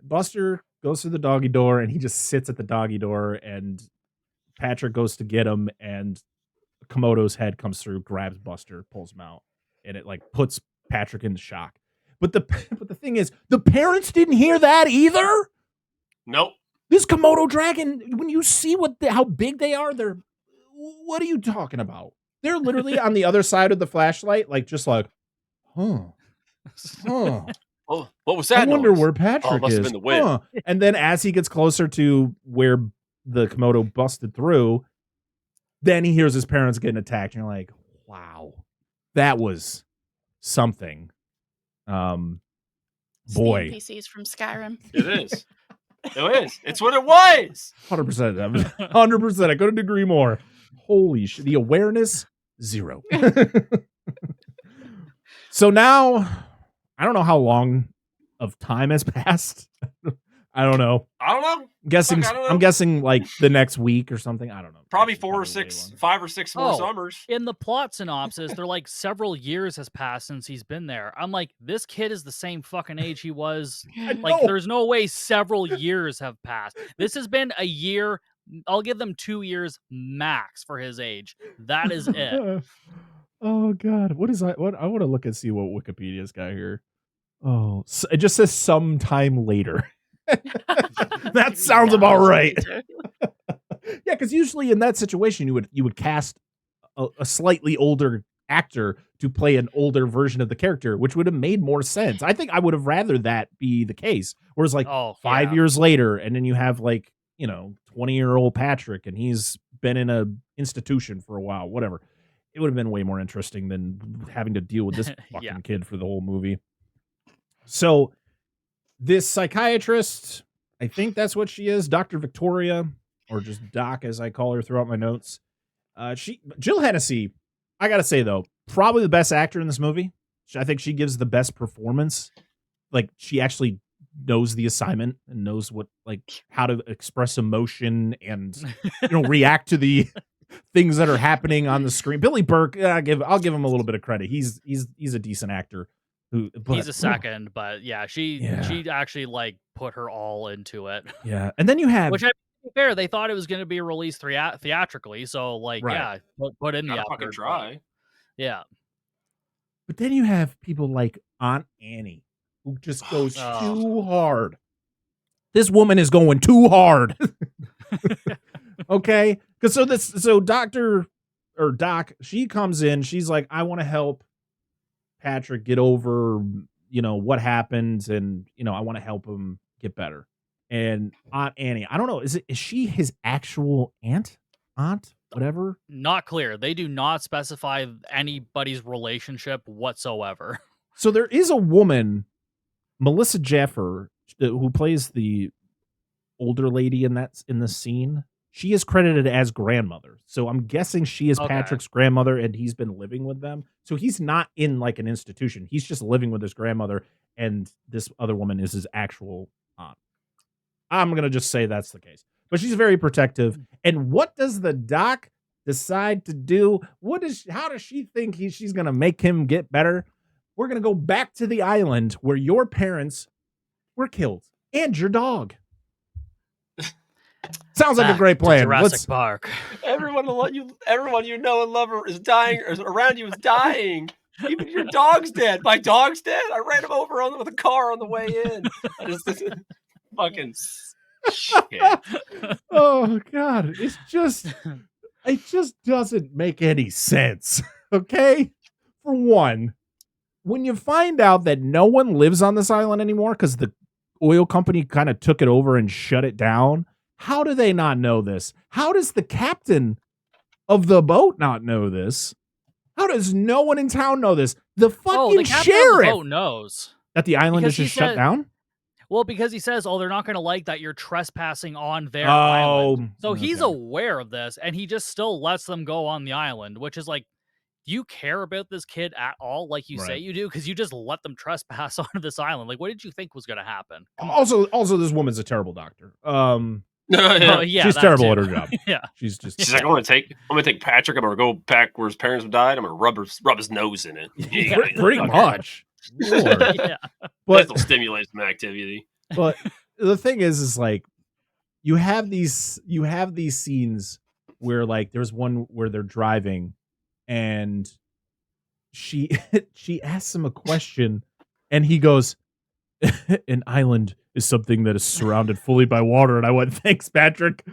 Buster goes through the doggy door, and he just sits at the doggy door, and Patrick goes to get him, and Komodo's head comes through, grabs Buster, pulls him out, and it like puts Patrick into shock. But the thing is, the parents didn't hear that either. Nope. This Komodo dragon, when you see how big they are, what are you talking about? They're literally on the other side of the flashlight, like just like, huh. Oh, what was that? I wonder noise? where Patrick must is. have been the wind. Huh. And then as he gets closer to where the Komodo busted through, then he hears his parents getting attacked. And you're like, wow, that was something. Boy. NPCs from Skyrim. It is. It is. It's what it was. 100%. 100%. I couldn't agree more. Holy shit. The awareness, 0. So now, I don't know how long of time has passed. I don't know. I don't know. I'm guessing like the next week or something. I don't know. Probably 5 or 6 more summers. In the plot synopsis, they're like several years has passed since he's been there. I'm like, this kid is the same fucking age he was. Like, there's no way several years have passed. This has been a year. I'll give them 2 years max for his age. That is it. Oh God, what I want to look and see what Wikipedia's got here. Oh, so it just says sometime later. That sounds about right. Yeah, because usually in that situation you would cast a slightly older actor to play an older version of the character, which would have made more sense. I think I would have rather that be the case. Whereas like 5 years later, and then you have like 20-year-old Patrick, and he's been in a institution for a while, whatever. It would have been way more interesting than having to deal with this fucking kid for the whole movie. So this psychiatrist, I think that's what she is, Dr. Victoria, or just Doc as I call her throughout my notes. Jill Hennessy, I gotta say though, probably the best actor in this movie. I think she gives the best performance. Like she actually knows the assignment and knows how to express emotion and react to the things that are happening on the screen. Billy Burke, I'll give him a little bit of credit. He's a decent actor. He's a second, but she actually like put her all into it. Yeah, and then you have, which, to be fair, they thought it was going to be released theatrically, so put in the fucking try. Yeah, but then you have people like Aunt Annie, who just goes too hard. This woman is going too hard. Okay, because so Doc, she comes in, she's like, I want to help Patrick get over, what happened, and I want to help him get better. And Aunt Annie, I don't know, is she his actual aunt, whatever? Not clear. They do not specify anybody's relationship whatsoever. So there is a woman, Melissa Jeffer, who plays the older lady in the scene. She is credited as grandmother. So I'm guessing she is Patrick's grandmother, and he's been living with them. So he's not in like an institution. He's just living with his grandmother, and this other woman is his actual aunt. I'm going to just say that's the case. But she's very protective. And what does the doc decide to do? How does she think she's going to make him get better? We're going to go back to the island where your parents were killed and your dog. Sounds like a great plan. Jurassic Park. Everyone you know and love is dying, or around you is dying. Even your dog's dead. My dog's dead. I ran him over with a car on the way in. Fucking shit. Oh God, it just doesn't make any sense. Okay, for one, when you find out that no one lives on this island anymore because the oil company kind of took it over and shut it down. How do they not know this? How does the captain of the boat not know this? How does no one in town know this? The fucking the captain sheriff of the boat knows that the island is just shut down. Well, because he says, they're not going to like that you're trespassing on their island. So he's aware of this, and he just still lets them go on the island, which is like, do you care about this kid at all like you say you do? Because you just let them trespass onto this island. Like, what did you think was going to happen? Also, this woman's a terrible doctor. She's terrible at her job. She's like, I'm gonna take Patrick. I'm gonna go back where his parents died. I'm gonna rub his nose in it. Pretty much. But it'll stimulate some activity. But the thing is like you have these scenes where like there's one where they're driving and she asks him a question, and he goes, "An island is something that is surrounded fully by water." And I went, "Thanks, Patrick.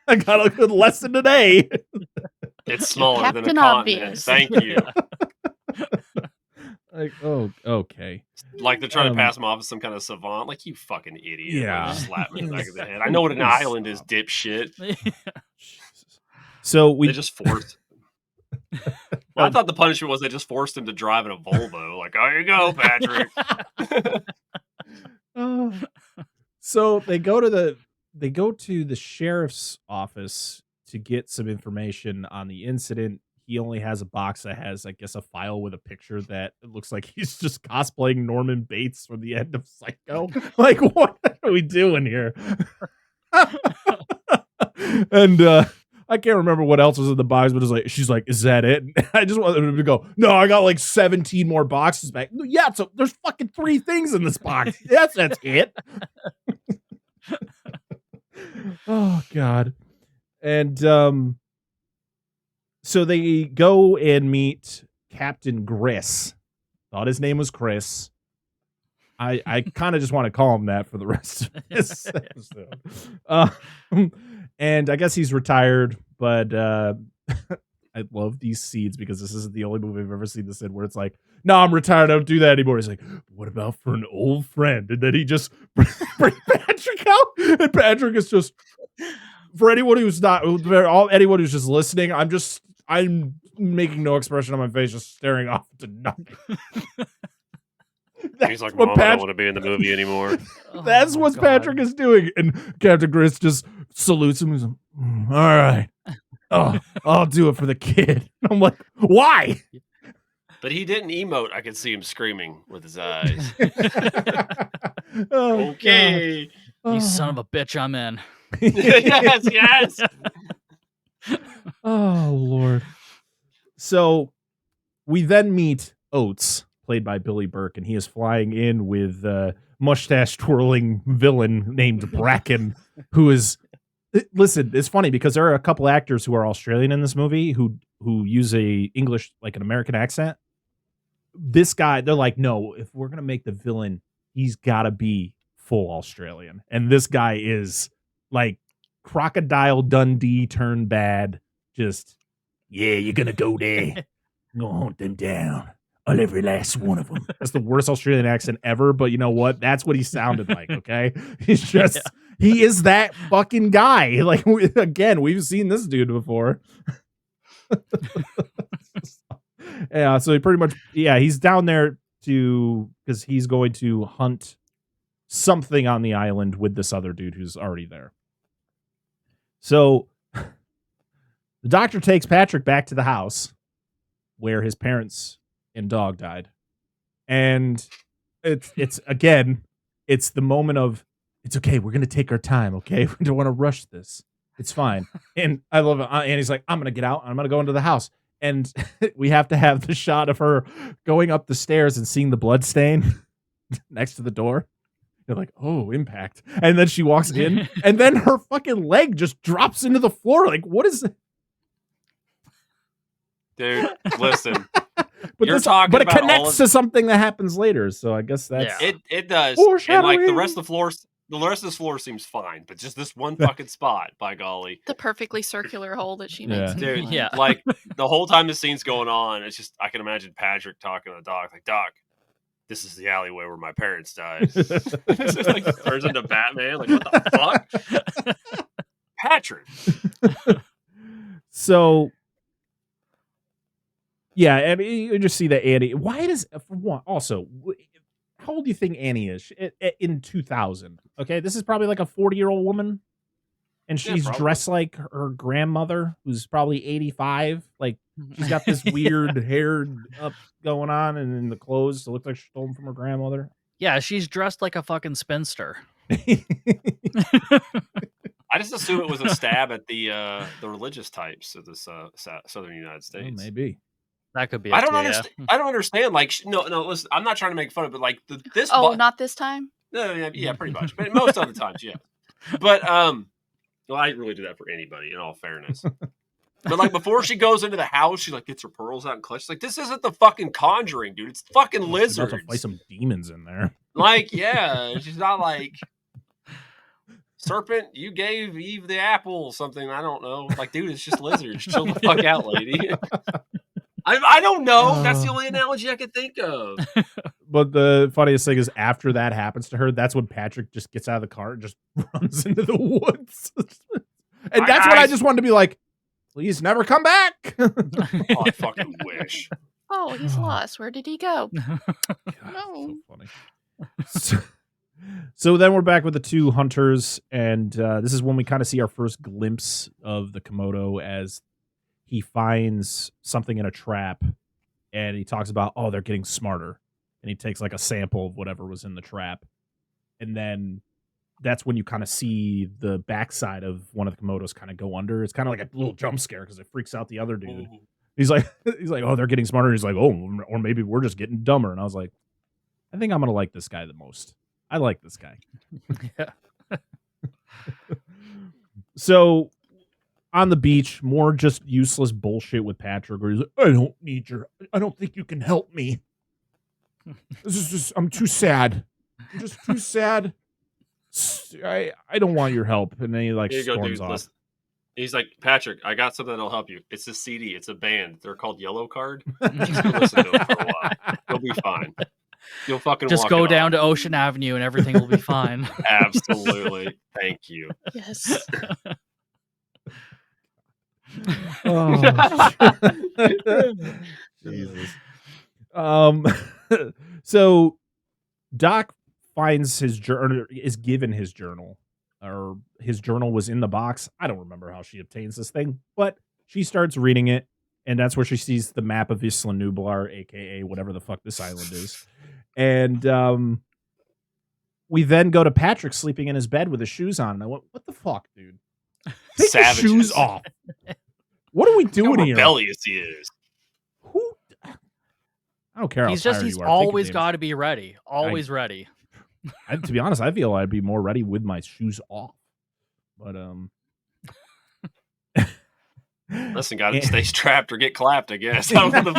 I got a good lesson today." It's smaller than a Captain continent. Obvious. Thank you. Like, oh, okay. Like they're trying to pass him off as some kind of savant. Like, you fucking idiot. Yeah. Like, slap me in the back of the head. I know what an island is, dipshit. So They just forced. I thought the punishment was they just forced him to drive in a Volvo. Like, there you go, Patrick. So they go to the sheriff's office to get some information on the incident. He only has a box that has, I guess, a file with a picture that it looks like he's just cosplaying Norman Bates from the end of Psycho. Like, what are we doing here? And I can't remember what else was in the box, but it's like, she's like, "Is that it?" And I just wanted him to go, "No, I got like 17 more boxes back." Yeah, so there's fucking 3 things in this box. That's it. Oh God. And so they go and meet Captain Griss. Thought his name was Chris. I kind of just want to call him that for the rest of this episode. And I guess he's retired, but I love these scenes because this isn't the only movie I've ever seen this in where it's like, "No, I'm retired. I don't do that anymore." He's like, "What about for an old friend?" And then he just brings Patrick out, and Patrick is just, for anyone who's not, anyone who's just listening, I'm making no expression on my face, just staring off to nothing. He's like, "Mom, I don't want to be in the movie anymore." That's what Patrick is doing. And Captain Griss just salutes him. He's like, "All right. Oh, I'll do it for the kid." I'm like, "Why?" But he didn't emote. I could see him screaming with his eyes. Oh, Okay. You son of a bitch, I'm in. Yes. Oh, Lord. So we then meet Oates, played by Billy Burke, and he is flying in with a mustache-twirling villain named Bracken, who is... Listen, it's funny because there are a couple actors who are Australian in this movie who use a English, like an American accent. This guy, they're like, "No, if we're going to make the villain, he's got to be full Australian." And this guy is like Crocodile Dundee turned bad. Just, "Yeah, you're going to go there. I'm going to hunt them down. Every last one of them." That's the worst Australian accent ever, but you know what? That's what he sounded like, okay? He's just, he is that fucking guy. Like, again, we've seen this dude before. Yeah, so he pretty much, he's down there because he's going to hunt something on the island with this other dude who's already there. So the doctor takes Patrick back to the house where his parents and dog died. And it's again, it's the moment of, it's okay, we're going to take our time, okay? We don't want to rush this. It's fine. And I love it. And he's like, "I'm going to get out. I'm going to go into the house." And we have to have the shot of her going up the stairs and seeing the blood stain next to the door. You're like, "Oh, impact." And then she walks in, and then her fucking leg just drops into the floor. Like, what is it? Dude, listen. But it connects to something that happens later. So I guess that's it does. And like the rest of the floor seems fine, but just this one fucking spot, by golly. The perfectly circular hole that she makes. Dude, like the whole time the scene's going on, it's just, I can imagine Patrick talking to the doc, like, "Doc, this is the alleyway where my parents died." It's just like turns into Batman. Like, what the fuck? Patrick. So yeah, I mean, you just see that Annie. Why does, for one, also, how old do you think Annie is in 2000? Okay, this is probably like a 40-year-old woman, and she's dressed like her grandmother, who's probably 85. Like, she's got this weird hair up going on, and in the clothes, it looks like she stole them from her grandmother. Yeah, she's dressed like a fucking spinster. I just assume it was a stab at the religious types of this southern United States. Oh, maybe. That could be. I don't understand. I don't understand. Like, no. Listen, I'm not trying to make fun of it, but like this. Oh, not this time. No, yeah, pretty much. But most of the times, yeah. But well, I really do that for anybody. In all fairness, But like before she goes into the house, she like gets her pearls out and clutches. Like, this isn't the fucking Conjuring, dude. It's fucking lizards. About to fight some demons in there. Like, yeah, she's not like serpent. You gave Eve the apple, something. I don't know. Like, dude, it's just lizards. Chill the fuck out, lady. I don't know. That's the only analogy I could think of. But the funniest thing is after that happens to her, that's when Patrick just gets out of the car and just runs into the woods. And that's when I just wanted to be like, please never come back. Oh, I fucking wish. Oh, he's lost. Where did he go? God, No. so funny. So then we're back with the two hunters, and this is when we kind of see our first glimpse of the Komodo as he finds something in a trap, and he talks about, oh, they're getting smarter. And he takes like a sample of whatever was in the trap. And then that's when you kind of see the backside of one of the Komodos kind of go under. It's kind of like a little jump scare because it freaks out the other dude. Ooh. He's like, oh, they're getting smarter. He's like, oh, or maybe we're just getting dumber. And I was like, I think I'm going to like this guy the most. I like this guy. Yeah. So on the beach, more just useless bullshit with Patrick where he's like, I don't think you can help me. This is just, I'm too sad. I'm just too sad. I don't want your help. And then he like storms off. Listen. He's like, Patrick, I got something that'll help you. It's a CD. It's a band. They're called Yellow Card. Just go listen to them for a while. You'll be fine. You'll fucking just walk go it down off. to Ocean Avenue and everything will be fine. Absolutely. Thank you. Yes. Jesus. So Doc finds his journal, is given his journal, or his journal was in the box. I don't remember how she obtains this thing, but she starts reading it, and that's where she sees the map of Isla Nublar, aka whatever the fuck this island is. And we then go to Patrick sleeping in his bed with his shoes on, and I went, "What the fuck, dude? Take your shoes off! What are we doing here?" Rebellious he is. Who? I don't care. How He's tired he's you are. Take your always damn got to be ready. Always ready. to be honest, I feel I'd be more ready with my shoes off. But Listen, gotta stay strapped or get clapped, I guess. I don't know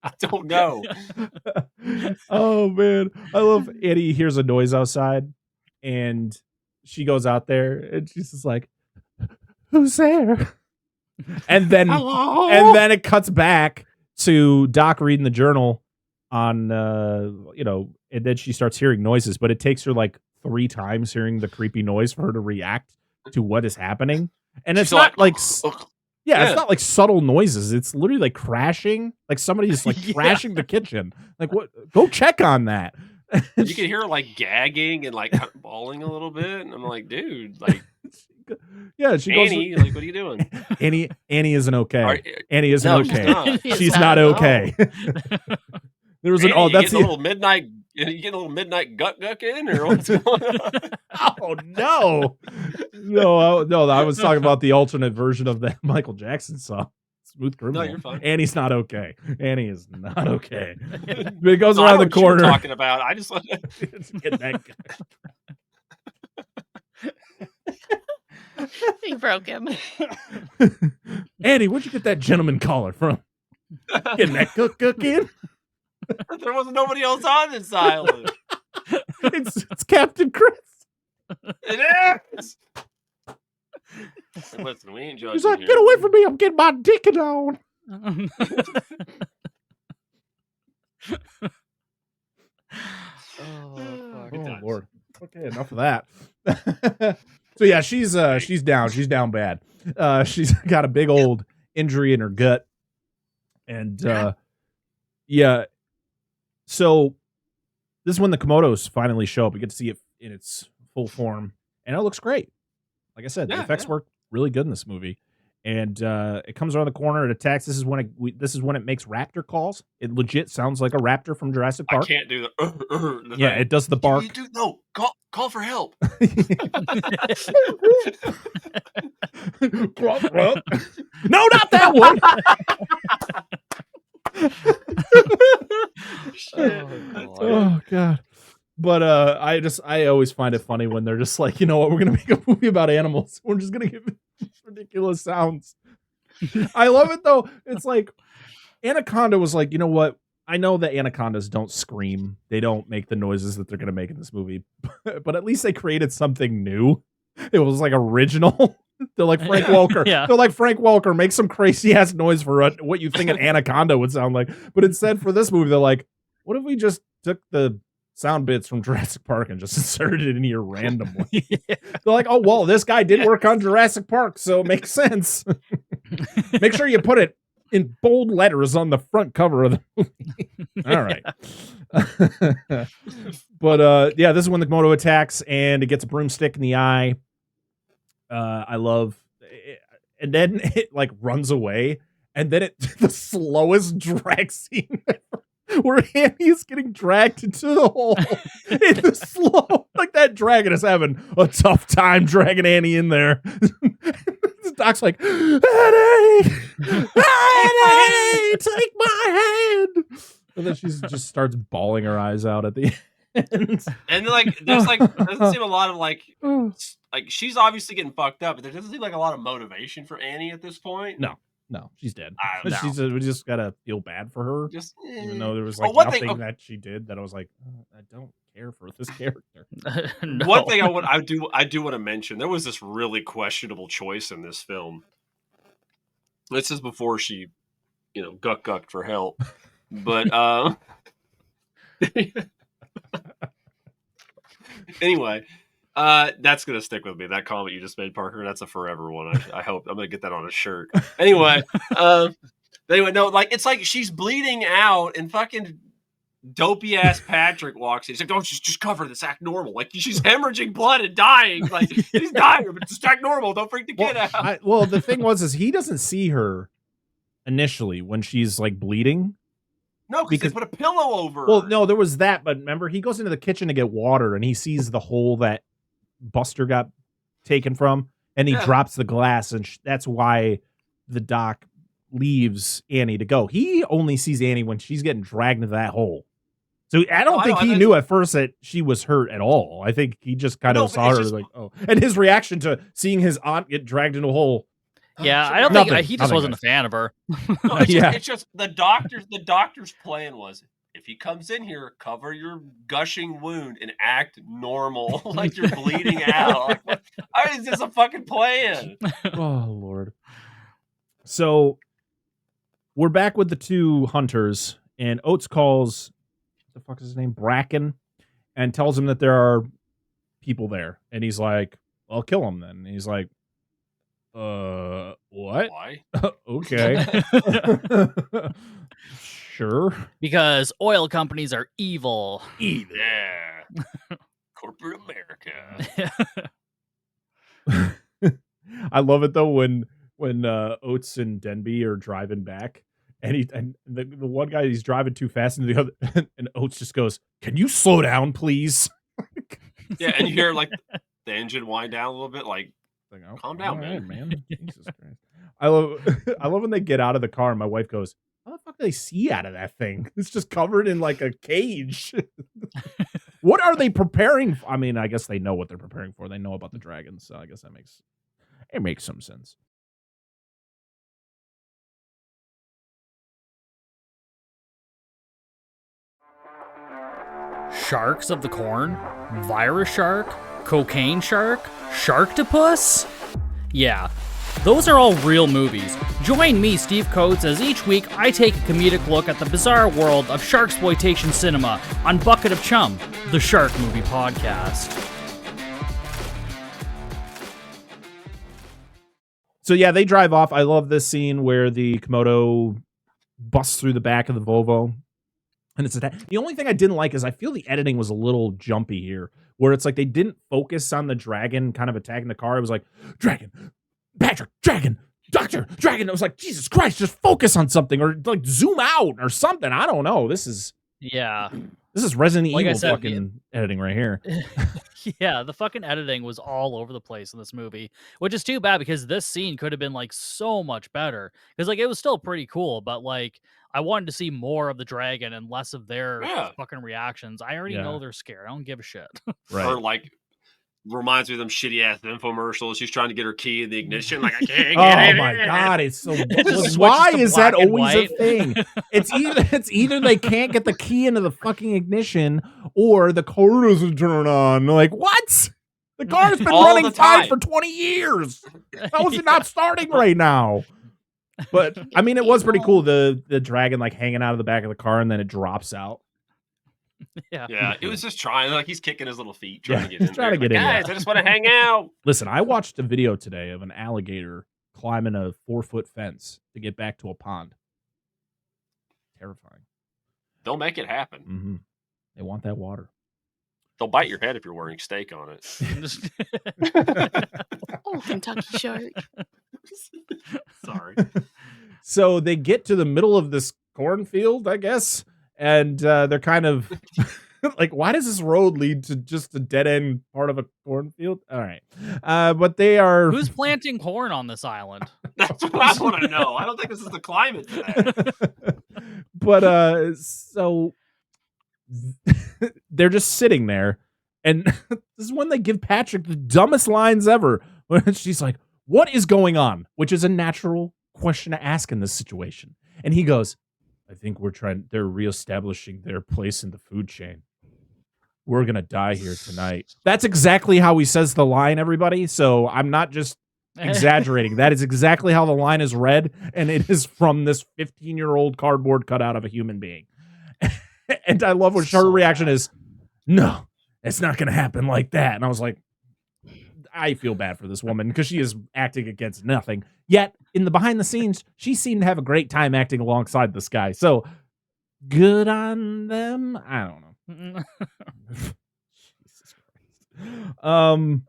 I don't know. Oh man, I love Eddie hears a noise outside, and she goes out there, and she's just like, "Who's there?" And then Hello? and then it cuts back to Doc reading the journal on and then she starts hearing noises, but it takes her like 3 times hearing the creepy noise for her to react to what is happening. And it's not like it's not like subtle noises. It's literally like crashing, like somebody's like crashing the kitchen. Like, what? Go check on that. You can hear her like gagging and like bawling a little bit, and I'm like, dude, like, yeah, she Annie, goes, like, what are you doing? Annie isn't okay. Annie isn't No, okay. she's She's not okay. There was Annie, that's a little midnight. You getting a little midnight gut in, or what's going on? Oh no, no! I was talking about the alternate version of the Michael Jackson song, "Smooth Criminal." No, you're fine. Annie's not okay. Annie is not okay. But it goes No, I around know the what you're corner. talking about. I just Get that guy. He broke him. Annie, where'd you get that gentleman collar from? Getting that cook in? There wasn't nobody else on this island. It's Captain Chris. It is. Hey, listen, we ain't judging. He's like, here. "Get away from me! I'm getting my dick on." Oh, Oh Lord. Okay, enough of that. So yeah, she's down. She's down bad. She's got a big old injury in her gut, and yeah. So this is when the Komodos finally show up. We get to see it in its full form, and it looks great. Like I said, the effects work really good in this movie. And it comes around the corner, it attacks. This is when it makes raptor calls. It legit sounds like a raptor from Jurassic Park. I can't do the. Yeah, it does the bark. No, call for help. No, not that one. Oh god. But I always find it funny when they're just like, you know what, we're gonna make a movie about animals. We're just gonna give ridiculous ridiculous sounds. I love it though. It's like Anaconda was like, you know what? I know that anacondas don't scream. They don't make the noises that they're going to make in this movie, but at least they created something new. It was like original. They're like Frank Welker. Yeah. They're like Frank Welker. Make some crazy ass noise for what you think an anaconda would sound like. But instead, for this movie, they're like, what if we just took the sound bits from Jurassic Park and just inserted it in here randomly? They're like, oh, well, this guy did work on Jurassic Park, so it makes sense. Make sure you put it in bold letters on the front cover of the movie. All right. But yeah, this is when the Komodo attacks and it gets a broomstick in the eye. I love it. And then it like runs away, and then the slowest drag scene ever, where Annie is getting dragged into the hole in the slow, like that dragon is having a tough time dragging Annie in there. The doc's like, Annie, take my hand. And then she just starts bawling her eyes out at the end. And like, there's like, doesn't seem a lot of like she's obviously getting fucked up, but there doesn't seem like a lot of motivation for Annie at this point. No, she's dead. No. We just gotta feel bad for her. Just even though there was like nothing that she did that I was like, I don't care for this character. No. One thing I do want to mention, there was this really questionable choice in this film. This is before she, gucked for help. But anyway, that's gonna stick with me. That comment you just made, Parker, that's a forever one. I hope I'm gonna get that on a shirt. Anyway, no, like it's like she's bleeding out and fucking dopey ass Patrick walks in. He's like, "Don't just cover this, act normal." Like she's hemorrhaging blood and dying. Like she's dying, but just act normal. Don't freak the kid out. Well, the thing is he doesn't see her initially when she's like bleeding. No, because they put a pillow over her. Well, no, there was that, but remember, he goes into the kitchen to get water, and he sees the hole that Buster got taken from, and he drops the glass, and that's why the doc leaves Annie to go. He only sees Annie when she's getting dragged into that hole. So I don't think he knew at first that she was hurt at all. I think he just kind of saw her like, oh. And his reaction to seeing his aunt get dragged into a hole. Yeah, I don't think he just wasn't a fan of her. No, it's just the doctor's plan was, if he comes in here, cover your gushing wound and act normal, like you're bleeding out. Like, is this a fucking plan? Oh Lord. So we're back with the two hunters, and Oates calls, what the fuck is his name? Bracken, and tells him that there are people there. And he's like, I'll kill him then. And he's like, what? Why? Okay. Sure. Because oil companies are evil. Yeah. Corporate America. I love it though when Oates and Denby are driving back, and the one guy, he's driving too fast, and the other, and Oates just goes, "Can you slow down, please?" Yeah, and you hear like the engine wind down a little bit, like calm down, right, man. Jesus Christ. I love when they get out of the car and my wife goes, how the fuck do they see out of that thing? It's just covered in like a cage. What are they preparing for? I mean, I guess they know what they're preparing for. They know about the dragons, so I guess it makes some sense. Sharks of the Corn? Virus shark? Cocaine shark? Sharktopus? Yeah, those are all real movies. Join me, Steve Coates, as each week I take a comedic look at the bizarre world of sharksploitation cinema on Bucket of Chum, the shark movie podcast. So yeah, they drive off. I love this scene where the Komodo busts through the back of the Volvo. And it's the only thing I didn't like is I feel the editing was a little jumpy here, where it's like they didn't focus on the dragon kind of attacking the car. It was like, dragon, Patrick, dragon, doctor, dragon. It was like, Jesus Christ, just focus on something or like zoom out or something. I don't know. This is Resident Evil fucking editing right here. Yeah, the fucking editing was all over the place in this movie, which is too bad because this scene could have been like so much better. Because like it was still pretty cool, but like I wanted to see more of the dragon and less of their fucking reactions. I already know they're scared. I don't give a shit. Right. Or like reminds me of them shitty ass infomercials. She's trying to get her key in the ignition, like I can't Oh get it. my god, it's so. switches Why to is that black and always a white. thing? It's either they can't get the key into the fucking ignition, or the car doesn't turn on. Like what? The car's been All running the fine time. for 20 years. How is it not starting right now? But I mean, it was pretty cool. The dragon like hanging out of the back of the car, and then it drops out. Yeah, it was just trying, like he's kicking his little feet, trying to get he's in trying there. to get Like, in, guys, yeah. I just want to hang out. Listen, I watched a video today of an alligator climbing a 4-foot fence to get back to a pond. Terrifying. They'll make it happen. Mm-hmm. They want that water. They'll bite your head if you're wearing steak on it. Oh, Kentucky shark. Sorry. So they get to the middle of this cornfield, I guess, and they're kind of like, why does this road lead to just a dead end part of a cornfield? All right. But they are. Who's planting corn on this island? That's what I want to know. I don't think this is the climate for that. But so they're just sitting there, and this is when they give Patrick the dumbest lines ever. When she's like, "What is going on?" Which is a natural question to ask in this situation. And he goes, "I think they're reestablishing their place in the food chain. We're gonna die here tonight." That's exactly how he says the line, everybody. So I'm not just exaggerating. That is exactly how the line is read, and it is from this 15-year-old cardboard cutout of a human being. And I love what her reaction is, "No, it's not gonna happen like that." And I was like, I feel bad for this woman because she is acting against nothing. Yet, in the behind the scenes, she seemed to have a great time acting alongside this guy. So, good on them. I don't know. Jesus Christ.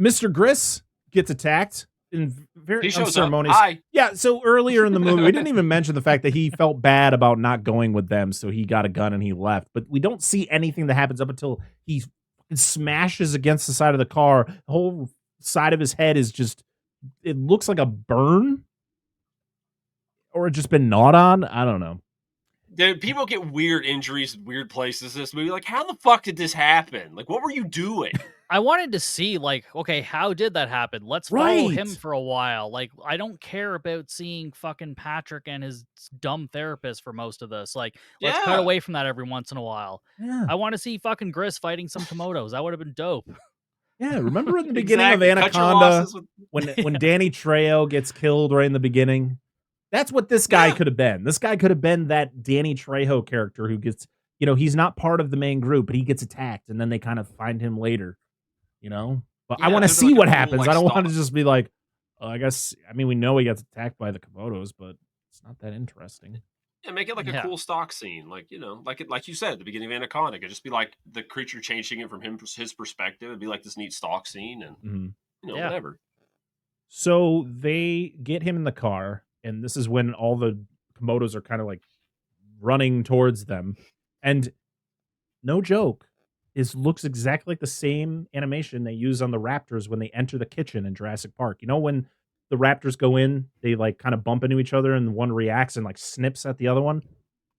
Mr. Griss gets attacked in very He shows up. unceremonious. Hi. Yeah, so earlier in the movie, we didn't even mention the fact that he felt bad about not going with them, so he got a gun and he left. But we don't see anything that happens up until he smashes against the side of the car. The whole side of his head is just, it looks like a burn, or it just been gnawed on. I don't know. Dude, people get weird injuries, weird places in this movie. Like, how the fuck did this happen? Like, what were you doing? I wanted to see, like, okay, how did that happen? Let's follow him Right. for a while. Like, I don't care about seeing fucking Patrick and his dumb therapist for most of this. Like, let's cut Yeah. away from that every once in a while. Yeah. I want to see fucking Griss fighting some Komodos. That would have been dope. Yeah, remember in the beginning Exactly. of Cut your Anaconda losses with- when Danny Trejo gets killed right in the beginning? That's what this guy Yeah. could have been. This guy could have been that Danny Trejo character who gets, he's not part of the main group, but he gets attacked, and then they kind of find him later, But I Yeah, want to there's see like a what cool, happens. like, I don't want to stalk. just be like, we know he gets attacked by the Komodos, but it's not that interesting. Yeah, make it like a Yeah. cool stock scene, like like you said at the beginning of Anaconda. It could just be like the creature changing it from his perspective. It'd be like this neat stock scene, and Mhm. Yeah. whatever. So they get him in the car, and this is when all the Komodos are kind of like running towards them. And no joke, looks exactly like the same animation they use on the raptors when they enter the kitchen in Jurassic Park. When the raptors go in, they like kind of bump into each other, and one reacts and like snips at the other one.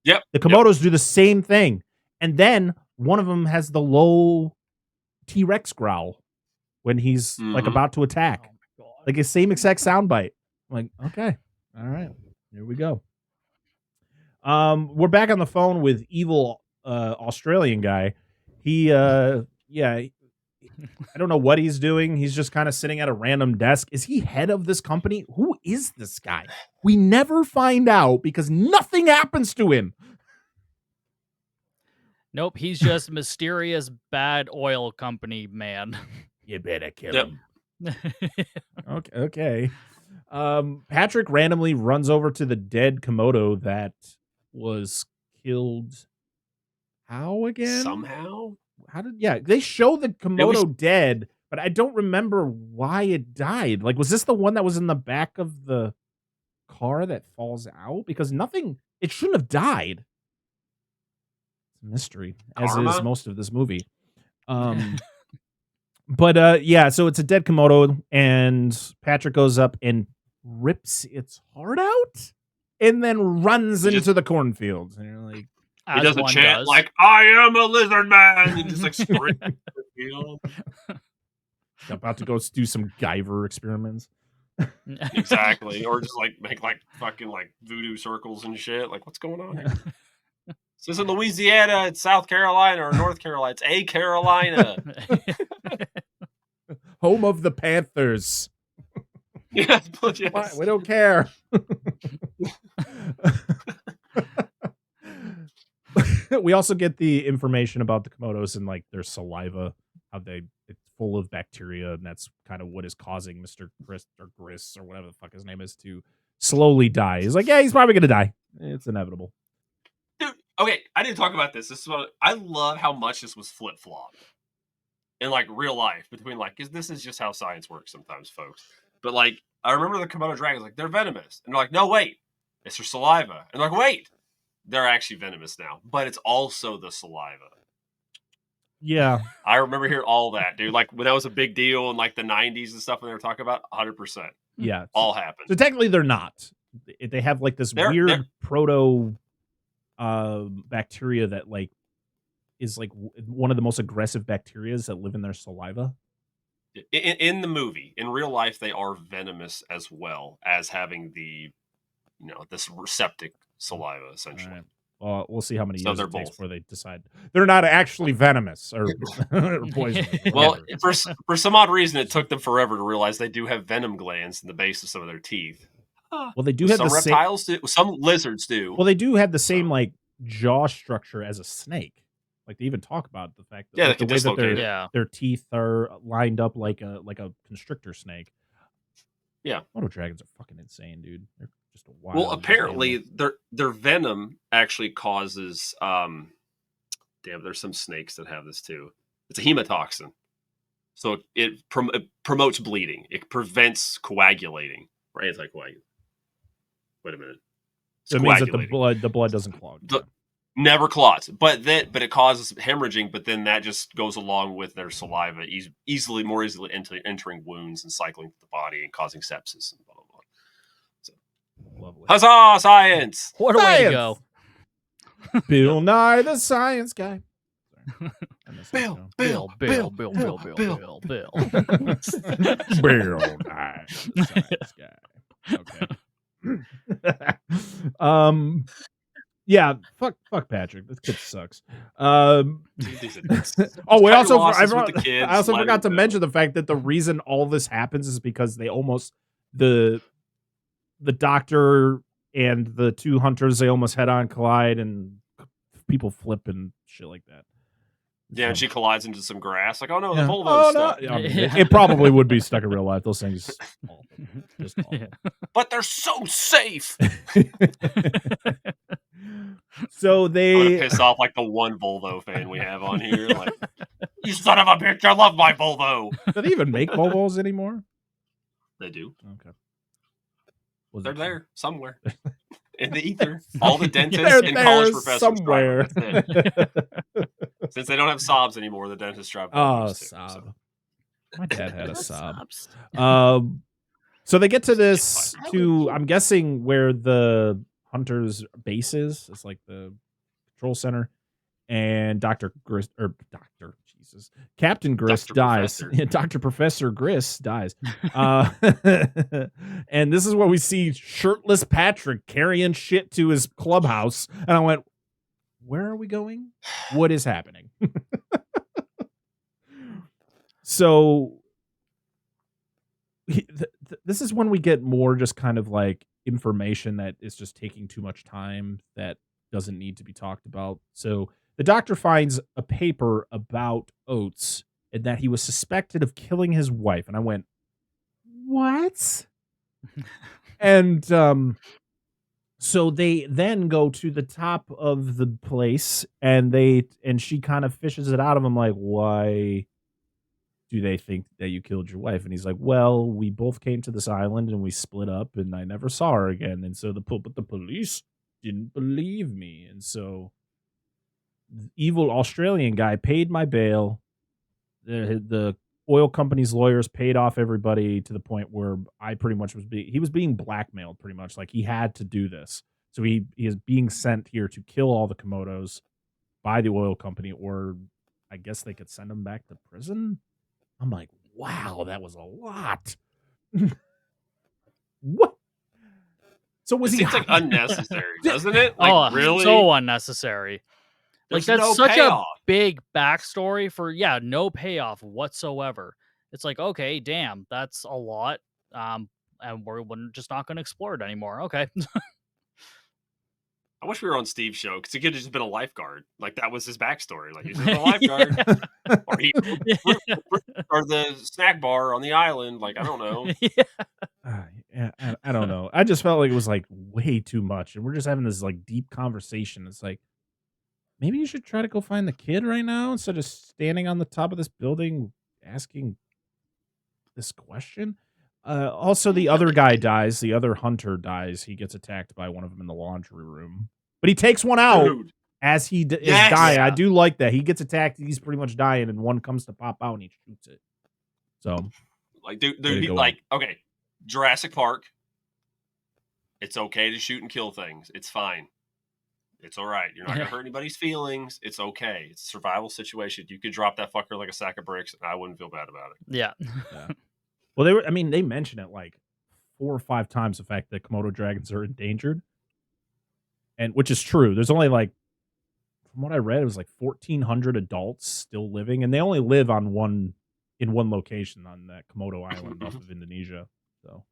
Yep. The Komodos do the same thing. And then one of them has the low T-Rex growl when he's like Mhm. about to attack. Like his same exact soundbite. I'm like, okay, all right, here we go. We're back on the phone with evil Australian guy. He, I don't know what he's doing. He's just kind of sitting at a random desk. Is he head of this company? Who is this guy? We never find out because nothing happens to him. Nope, he's just mysterious bad oil company man. You better kill Yep. him. Okay. Patrick randomly runs over to the dead Komodo that was killed. How again? Somehow, They show the Komodo was- dead, but I don't remember why it died. Like, was this the one that was in the back of the car that falls out? Because it shouldn't have died. It's a mystery, as is Karma? most of this movie. But so it's a dead Komodo, and Patrick goes up and rips its heart out, and then runs He into the cornfields. And you're like, he As does a one chant does. like "I am a lizard man." And just like scream. field. About to go do some Guyver experiments. Exactly. Or just like make like fucking like voodoo circles and shit. Like, what's going on here? This isn't Louisiana, it's South Carolina or North Carolina. It's a Carolina. Home of the Panthers. Yes, yes. We don't care. We also get the information about the Komodos and like their saliva, how it's full of bacteria, and that's kind of what is causing Mr. Gris or whatever the fuck his name is to slowly die. He's like, yeah, he's probably gonna die. It's inevitable. Dude, okay, I didn't talk about this. This is what I love how much this was flip flop in like real life between like, because this is just how science works sometimes, folks. But like, I remember the Komodo dragons, like they're venomous, and they're like, no, wait, it's their saliva, and they're like, wait, they're actually venomous now, but it's also the saliva. Yeah, I remember hearing all that, dude. Like when that was a big deal in like the 90s and stuff when they were talking about 100%. Yeah, all happened. So technically, they're not. They have like this weird proto bacteria that like is like one of the most aggressive bacteria that live in their saliva. In the movie, in real life, they are venomous as well as having the, this receptic saliva, essentially. Right. Well, we'll see how many years it takes both. before they decide they're not actually venomous or poisonous. Well, for some odd reason, it took them forever to realize they do have venom glands in the base of some of their teeth. Well, they do have some reptiles do. Some lizards do. Well, they do have the same like jaw structure as a snake. Like they even talk about the fact that the way that their teeth are lined up like a constrictor snake. Yeah, Komodo dragons are fucking insane, dude. They're just a wild. Well, apparently their venom actually causes. There's some snakes that have this too. It's a hemotoxin, so it promotes bleeding. It prevents coagulating or anticoagulant. Wait a minute. So it means that the blood doesn't clog. Never clots, but it causes hemorrhaging. But then that just goes along with their saliva, more easily entering wounds and cycling through the body and causing sepsis and blah blah blah. So, lovely. Huzzah, science! What a way to go! Bill Nye, the science guy. Bill Nye, the science guy. Okay. Yeah, fuck Patrick. This kid sucks. We also I also forgot to mention the fact that the reason all this happens is because they almost the doctor and the two hunters, they almost head on collide and people flip and shit like that. Yeah, and she collides into some grass. Like, oh no, the Volvo's stuck. No. It probably would be stuck in real life. Those things just but they're so safe. So they I'm gonna piss off like the one Volvo fan we have on here. Like, you son of a bitch! I love my Volvo. Do they even make Volvos anymore? They do. Okay. They're there somewhere in the ether. All the dentists and college professors somewhere. Since they don't have Saabs anymore, the dentists drive. Saab. So. My dad had a Saab. So they get to this I'm guessing where the Hunter's base is. It's like the control center, and Captain Gris dies. Dr. Professor Gris dies. And this is where we see shirtless Patrick carrying shit to his clubhouse. And I went, where are we going? What is happening? So this is when we get more just kind of like information that is just taking too much time that doesn't need to be talked about. So the doctor finds a paper about Oates and that he was suspected of killing his wife. And I went, what? And so they then go to the top of the place and she kind of fishes it out of him like, why do they think that you killed your wife? And he's like, well, we both came to this island and we split up and I never saw her again. And so the police didn't believe me. And so the evil Australian guy paid my bail. The oil company's lawyers paid off everybody to the point where I pretty much he was being blackmailed pretty much. Like he had to do this. So he is being sent here to kill all the Komodos by the oil company or I guess they could send him back to prison. I'm like, wow, that was a lot. What? So was It he seems like unnecessary, doesn't it? Like, really? So unnecessary. There's Like, that's no such payoff. a big backstory for no payoff whatsoever. It's like, okay, damn, that's a lot. And we're just not going to explore it anymore. Okay. I wish we were on Steve's show because he could have just been a lifeguard. Like, that was his backstory. Like, he's just a lifeguard. Or he or the snack bar on the island. Like, I don't know. I don't know. I just felt like it was like way too much, and we're just having this like deep conversation. It's like, maybe you should try to go find the kid right now instead of standing on the top of this building asking this question. Also, the other guy dies. The other hunter dies. He gets attacked by one of them in the laundry room, but he takes one out as he is dying. I do like that. He gets attacked. He's pretty much dying, and one comes to pop out and he shoots it. So, like, dude, like, okay, Jurassic Park. It's okay to shoot and kill things. It's fine. It's all right. You're not going to hurt anybody's feelings. It's okay. It's a survival situation. You could drop that fucker like a sack of bricks, and I wouldn't feel bad about it. Yeah. Well, they mention it like 4 or 5 times, the fact that Komodo dragons are endangered. And which is true. There's only like, from what I read, it was like 1,400 adults still living, and they only live in one location on that Komodo island off of Indonesia. So,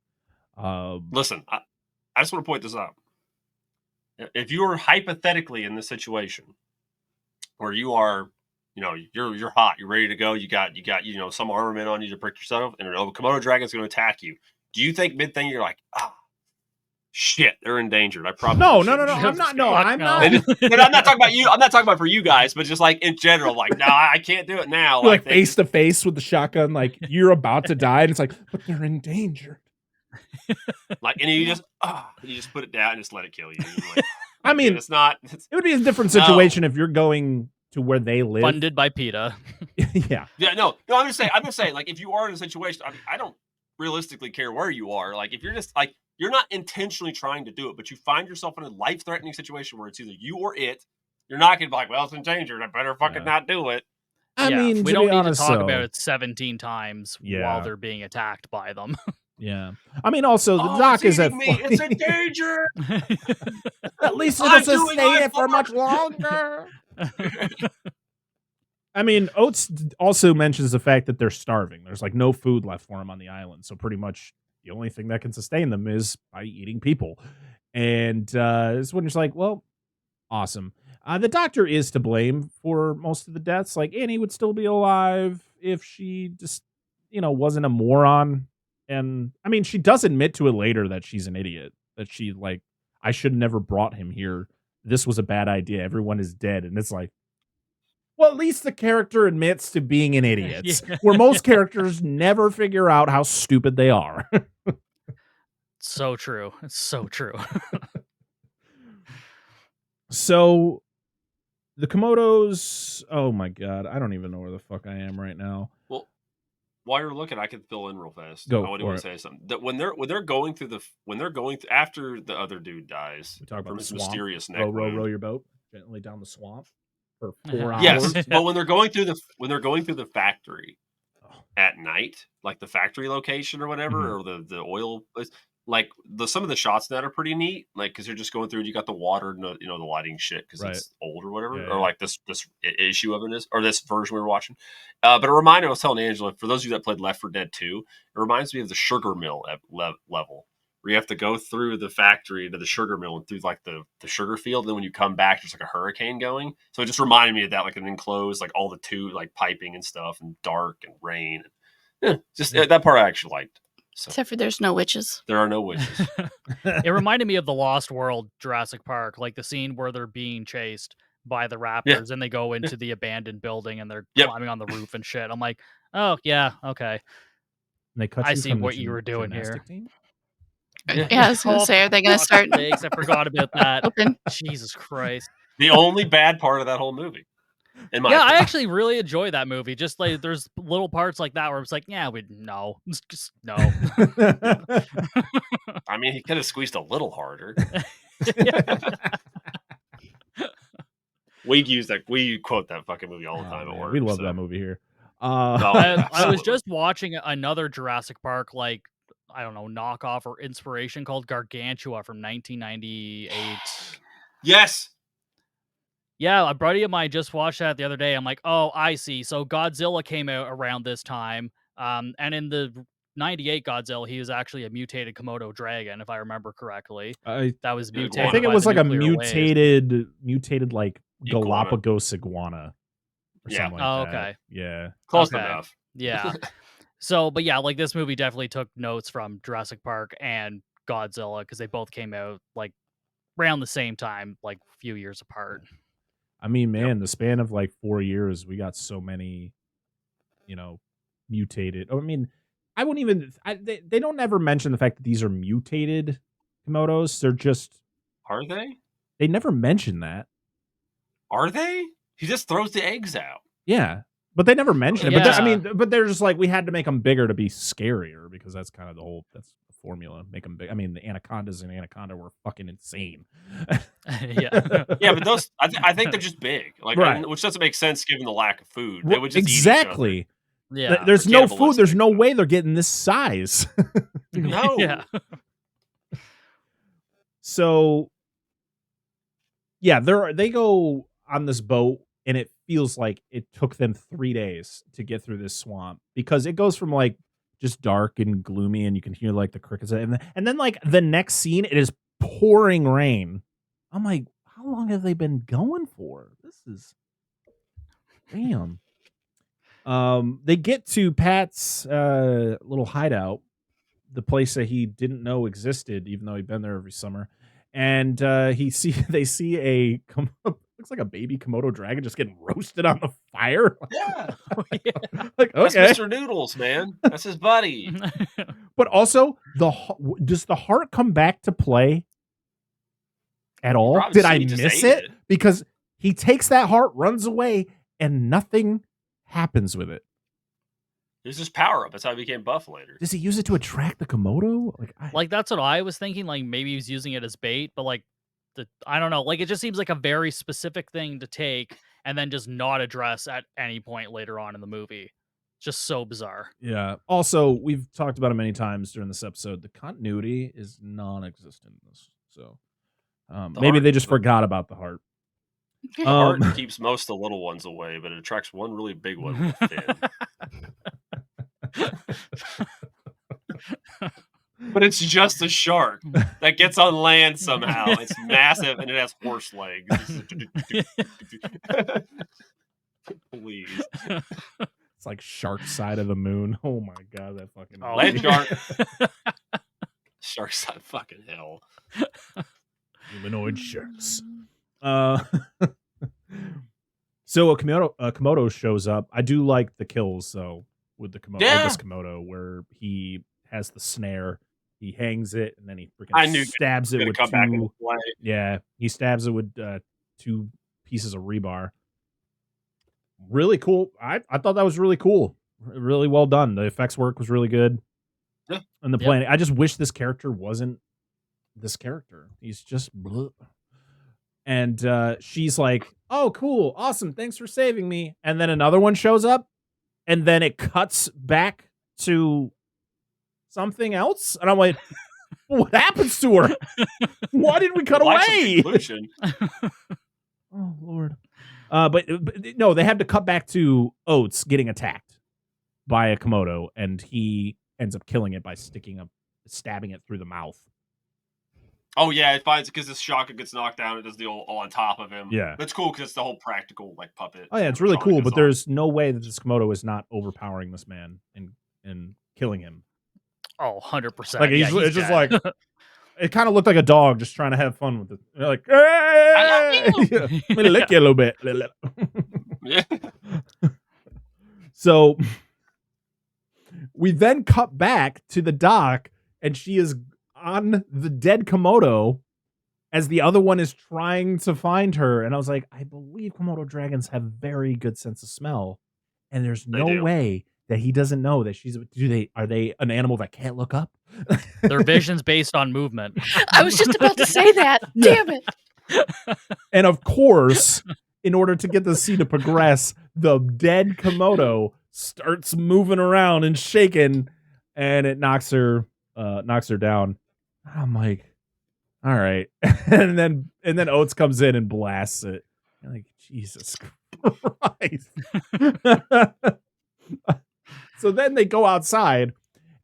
listen, I just want to point this out. If you are hypothetically in this situation where you are, you're hot, you're ready to go, you got some armament on you to protect yourself, and a Komodo dragon is going to attack you. Do you think mid-thing you're like, shit, they're endangered? I probably no. I'm not. No, I'm not. And I'm not talking about you. I'm not talking about for you guys, but just like in general, like, no, I can't do it now. Like face to face with the shotgun, like you're about to die, and it's like, but they're endangered. Like, and you just put it down and just let it kill you. Like, I mean, it's not. It would be a different situation if you're going to where they live, funded by PETA. Yeah. No. I'm just saying, like, if you are in a situation, I don't realistically care where you are. Like, if you're just like, you're not intentionally trying to do it, but you find yourself in a life-threatening situation where it's either you or it. You're not gonna be like, well, it's endangered. I better fucking not do it. I mean, we don't need to talk about it 17 times while they're being attacked by them. Yeah. I mean, also, the doc is at it's a danger. At least it'll sustain it for much longer. I mean, Oates also mentions the fact that they're starving. There's like no food left for them on the island. So pretty much the only thing that can sustain them is by eating people. And it's when it's like, well, awesome. The doctor is to blame for most of the deaths. Like, Annie would still be alive if she just, wasn't a moron. And I mean, she does admit to it later that she's an idiot, that she like, I should have never brought him here. This was a bad idea. Everyone is dead. And it's like, well, at least the character admits to being an idiot, where most characters never figure out how stupid they are. So true. It's so true. So the Komodos, oh my God, I don't even know where the fuck I am right now. Well, while you're looking, I can fill in real fast. Go I want for to it. say something. That when they're going through after the other dude dies, We talk about from the his swamp. mysterious neck Row your boat gently down the swamp for 4 hours. Yes, but when they're going through the factory at night, like the factory location or whatever, or the oil place, like some of the shots in that are pretty neat, like because you're just going through and you got the water and the lighting shit because it's old or whatever, or like this issue of it or this version we were watching. But it reminded me, I was telling Angela, for those of you that played Left 4 Dead 2, it reminds me of the sugar mill level where you have to go through the factory to the sugar mill and through like the sugar field. And then when you come back, there's like a hurricane going. So it just reminded me of that, like an enclosed, like all the like piping and stuff and dark and rain. That part I actually liked. So, except for there's no witches. There are no witches. It reminded me of the Lost World Jurassic Park, like the scene where they're being chased by the raptors and they go into the abandoned building and they're climbing on the roof and shit. I'm like, oh yeah, okay. And they cut I see what you were doing here. Yeah, I was going to say, are they going to start? I forgot about that. Jesus Christ. The only bad part of that whole movie. I actually really enjoy that movie. Just like there's little parts like that where it's like, no. I mean, he could have squeezed a little harder. We quote that fucking movie all the time at work. We love that movie here. I was just watching another Jurassic Park, like, I don't know, knockoff or inspiration called Gargantua from 1998. Yes. Yeah, a buddy of mine just watched that the other day. I'm like, oh, I see. So Godzilla came out around this time. And in the 98 Godzilla, he was actually a mutated Komodo dragon, if I remember correctly. That was mutated. I think it by was the like a nuclear mutated like Galapagos iguana. Or Yeah. something like that. Okay. Yeah. Close Okay. enough. Yeah. So, but yeah, like this movie definitely took notes from Jurassic Park and Godzilla because they both came out like around the same time, like a few years apart. I mean, man, the span of like 4 years, we got so many, mutated. I mean, I wouldn't even. They don't ever mention the fact that these are mutated Komodos. They're just. Are they? They never mention that. Are they? He just throws the eggs out. Yeah, but they never mention it. Yeah. But they're just like, we had to make them bigger to be scarier because that's kind of that's the formula. Make them big. I mean, the anacondas in Anaconda were fucking insane. Yeah. Yeah, but those I think they're just big, like, Right. which doesn't make sense given the lack of food. They would just exactly. Eat each Yeah. There's They're no food. There's cannibalistic. no way they're getting this size. other. No. Yeah. So, yeah, they go on this boat, and it feels like it took them 3 days to get through this swamp because it goes from like just dark and gloomy, and you can hear like the crickets, and then like the next scene, it is pouring rain. I'm like, how long have they been going for? This is damn. They get to Pat's little hideout, the place that he didn't know existed, even though he'd been there every summer. And they see a looks like a baby Komodo dragon just getting roasted on the fire. Yeah. Like, That's okay. Mr. Noodles, man. That's his buddy. But also, does the heart come back to play at all? Probably Did I he just miss ate it? Because he takes that heart, runs away, and nothing happens with it. This is power up. That's how he became buff later. Does he use it to attract the Komodo? Like that's what I was thinking. Like maybe he was using it as bait, but like I don't know. Like it just seems like a very specific thing to take and then just not address at any point later on in the movie. Just so bizarre. Yeah. Also, we've talked about it many times during this episode. The continuity is non-existent in this. So maybe they just forgot about the heart. The heart keeps most of the little ones away, but it attracts one really big one with a fin. But it's just a shark that gets on land somehow. It's massive and it has horse legs. Please. It's like Shark Side of the Moon. Oh my god, that fucking Land shark. Shark side fucking hell. Humanoid sharks. So a Komodo shows up. I do like the kills though with the Komodo. Yeah. This Komodo where he has the snare, he hangs it, and then he freaking stabs it with come back into two. play. Yeah, he stabs it with 2 pieces of rebar. Really cool. I thought that was really cool. Really well done. The effects work was really good. Yeah. And the planning. I just wish this character wasn't this character. He's just bleh. And she's like, oh, cool. Awesome. Thanks for saving me. And then another one shows up. And then it cuts back to something else. And I'm like, what happens to her? Why did we cut away? Oh, Lord. But no, they had to cut back to Oates getting attacked by a Komodo, and he ends up killing it by stabbing it through the mouth. Oh yeah, it finds because this shotgun gets knocked down. It does the all on top of him. Yeah, that's cool because it's the whole practical like puppet. Oh yeah, it's really cool. But there's no way that this Komodo is not overpowering this man and killing him. Oh, 100%. Like it's just like it kind of looked like a dog just trying to have fun with it. You're like, hey, let me lick you a little bit. Yeah. So we then cut back to the dock, and she is on the dead Komodo as the other one is trying to find her. And I was like, I believe Komodo dragons have very good sense of smell, and there's no way that he doesn't know that she's. Are they an animal that can't look up? Their vision's based on movement. I was just about to say that. Damn it. And of course, in order to get the scene to progress, the dead Komodo starts moving around and shaking, and it knocks her down. I'm like, all right. and then Oates comes in and blasts it. I'm like, Jesus Christ. So then they go outside,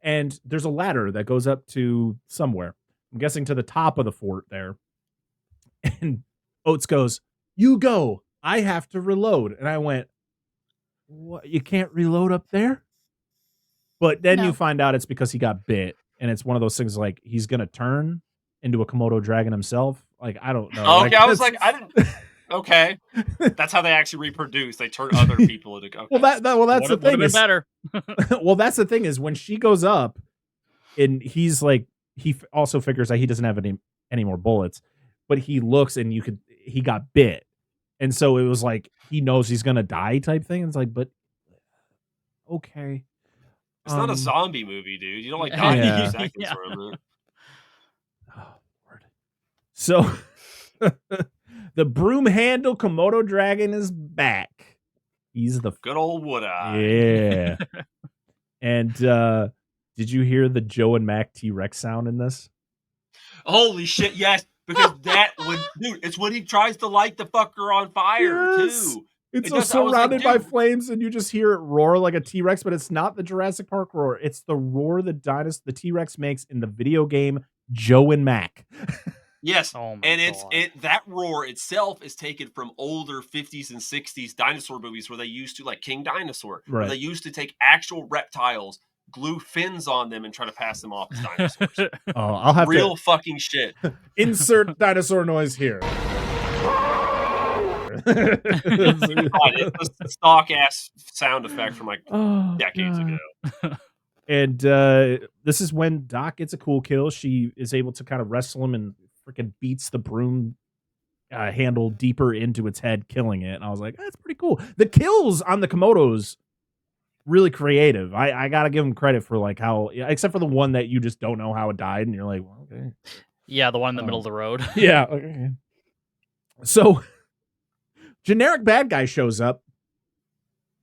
and there's a ladder that goes up to somewhere. I'm guessing to the top of the fort there. And Oates goes, "You go. I have to reload." And I went, "What? You can't reload up there?" But then you find out it's because he got bit. And it's one of those things like he's going to turn into a Komodo dragon himself. Like, I don't know. Okay, I was like, I didn't. Okay, that's how they actually reproduce. They turn other people into. Okay. Well, that's the thing. Is better. Well, that's the thing is when she goes up, and he's like, he also figures that he doesn't have any more bullets, but he looks and he got bit, and so it was like he knows he's gonna die type thing. It's like, but okay. It's not a zombie movie, dude. You don't like die in a few seconds from it. Oh, Lord. So the broom handle Komodo dragon is back. He's the good old Wood Eye. Yeah. And did you hear the Joe and Mac T-Rex sound in this? Holy shit, yes. Because it's when he tries to light the fucker on fire, too. It's surrounded by flames, and you just hear it roar like a T-Rex, but it's not the Jurassic Park roar. It's the roar the T-Rex makes in the video game Joe and Mac. Yes, and that roar itself is taken from older 50s and 60s dinosaur movies where they used to, like King Dinosaur, where they used to take actual reptiles, glue fins on them, and try to pass them off as dinosaurs. I'll have real fucking shit. Insert dinosaur noise here. It's a stock ass sound effect from like decades ago. And this is when Doc gets a cool kill. She is able to kind of wrestle him and freaking beats the broom handle deeper into its head, killing it. And I was like, that's pretty cool. The kills on the Komodos really creative. I gotta give them credit for like how, except for the one that you just don't know how it died, and you're like, well, okay. Yeah, the one in the middle of the road. Yeah. Okay. So. Generic bad guy shows up.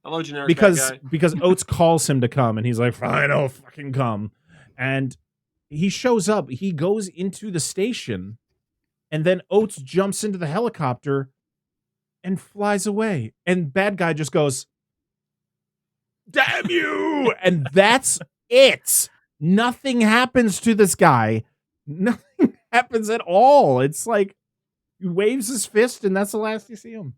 Hello, generic bad guy. Because Oates calls him to come, and he's like, fine, I'll fucking come. And he shows up. He goes into the station, and then Oates jumps into the helicopter and flies away. And bad guy just goes, damn you! And that's it. Nothing happens to this guy. Nothing happens at all. It's like he waves his fist, and that's the last you see him.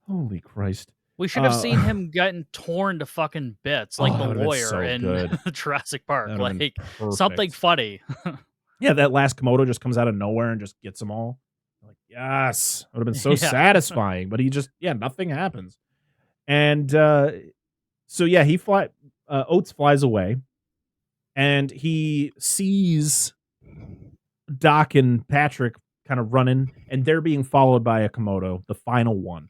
Holy Christ. We should have seen him getting torn to fucking bits like the lawyer in Jurassic Park. Like something funny. Yeah, that last Komodo just comes out of nowhere and just gets them all. Like, yes. It would have been so satisfying. But he just, nothing happens. And so, Oates flies away. And he sees Doc and Patrick kind of running. And they're being followed by a Komodo, the final one.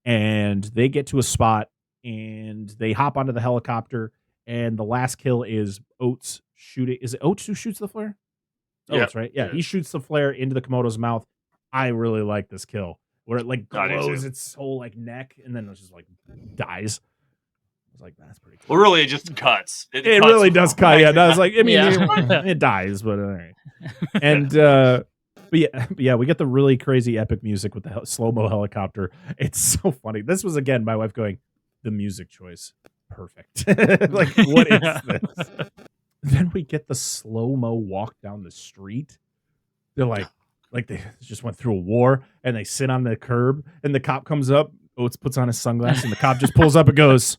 And they get to a spot and they hop onto the helicopter. And the last kill is Oates shooting. Is it Oates who shoots the flare? Oates, right? Yeah, he shoots the flare into the Komodo's mouth. I really like this kill where it like glows its whole like neck and then it just like dies. I was like, that's pretty cool. Well, really, it just cuts. It really does cut. Yeah, I was like, I mean, it dies, but all right. And But yeah, we get the really crazy epic music with the slow-mo helicopter. It's so funny. This was, again, my wife going, the music choice. Perfect. Like, what is this? Then we get the slow-mo walk down the street. They're like they just went through a war, and they sit on the curb, and the cop comes up. Oates puts on his sunglasses, and the cop just pulls up and goes,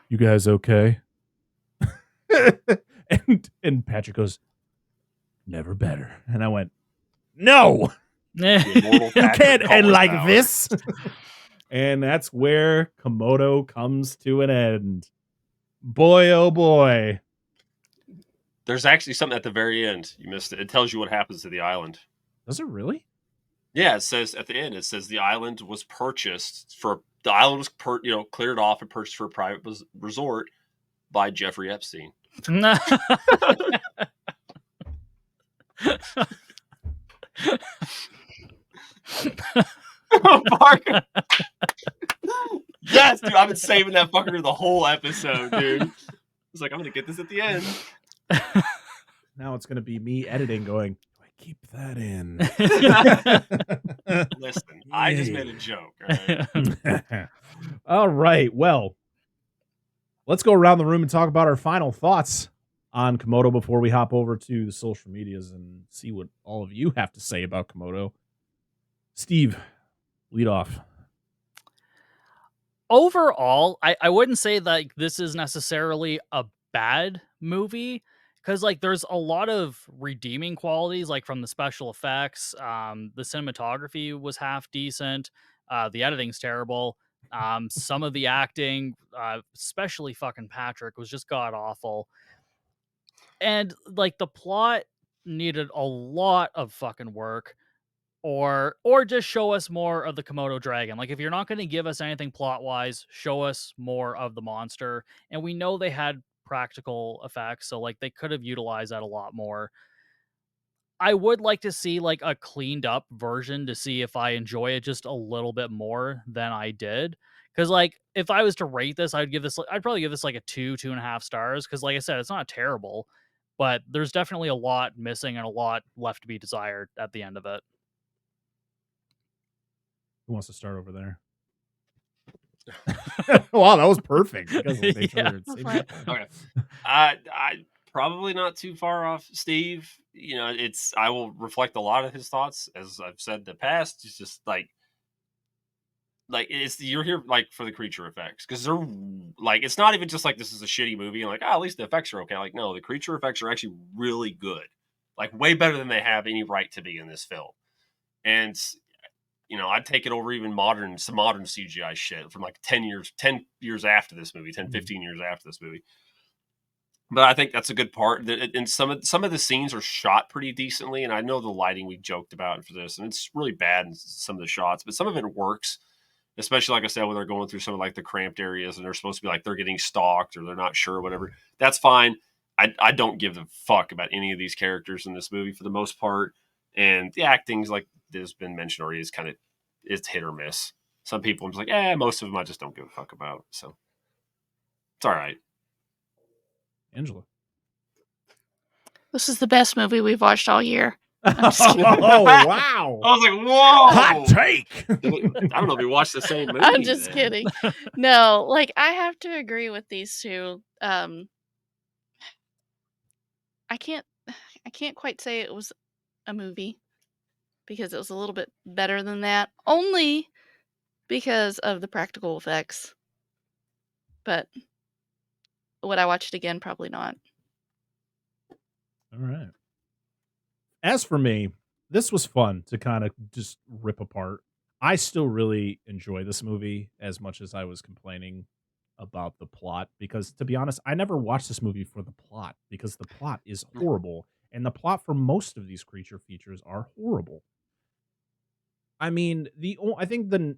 you guys okay? and Patrick goes, never better. And I went, no, you can't end like this. And that's where Komodo comes to an end. Boy, oh boy. There's actually something at the very end. You missed it. It tells you what happens to the island. Does it really? Yeah, it says at the end, it says the island was purchased cleared off and purchased for a private resort by Jeffrey Epstein. Parker. Yes, dude. I've been saving that fucker the whole episode, dude. I was like, I'm gonna get this at the end. Now it's gonna be me editing, going, "Do I keep that in?" Listen, I just made a joke. All right? All right. Well, let's go around the room and talk about our final thoughts on Komodo before we hop over to the social medias and see what all of you have to say about Komodo. Steve, lead off. Overall, I wouldn't say that this is necessarily a bad movie, because like there's a lot of redeeming qualities, like from the special effects. The cinematography was half decent. The editing's terrible. Some of the acting, especially fucking Patrick, was just god awful. And like the plot needed a lot of fucking work, or just show us more of the Komodo dragon. Like if you're not going to give us anything plot wise, show us more of the monster. And we know they had practical effects, so like they could have utilized that a lot more. I would like to see like a cleaned up version to see if I enjoy it just a little bit more than I did. Because like if I was to rate this, I'd probably give this like a 2.5 stars. Because like I said, it's not terrible, but there's definitely a lot missing and a lot left to be desired at the end of it. Who wants to start over there? Wow, that was perfect. Yeah. Okay. I probably not too far off, Steve. You know, I will reflect a lot of his thoughts, as I've said in the past. It's just like you're here like for the creature effects, because they're like, it's not even just like this is a shitty movie and like, at least the effects are okay. Like, no, the creature effects are actually really good, like way better than they have any right to be in this film. And you know, I'd take it over even some modern CGI shit from like 10 years after this movie, 15 years after this movie. But I think that's a good part. And some of the scenes are shot pretty decently. And I know the lighting we joked about for this, and it's really bad in some of the shots, but some of it works. Especially, like I said, when they're going through some of like the cramped areas and they're supposed to be like they're getting stalked or they're not sure or whatever. That's fine. I don't give a fuck about any of these characters in this movie for the most part. And the acting's like has been mentioned already, it's hit or miss. Some people I'm just like, most of them I just don't give a fuck about. So it's all right. Angela. This is the best movie we've watched all year. Oh, wow. I was like, whoa. Hot take. I don't know if we watched the same movie. I'm just kidding. No, like I have to agree with these two. I can't quite say it was a movie, because it was a little bit better than that, only because of the practical effects. But would I watch it again? Probably not. All right. As for me, this was fun to kind of just rip apart. I still really enjoy this movie as much as I was complaining about the plot, because to be honest, I never watched this movie for the plot, because the plot is horrible, and the plot for most of these creature features are horrible. I mean, I think the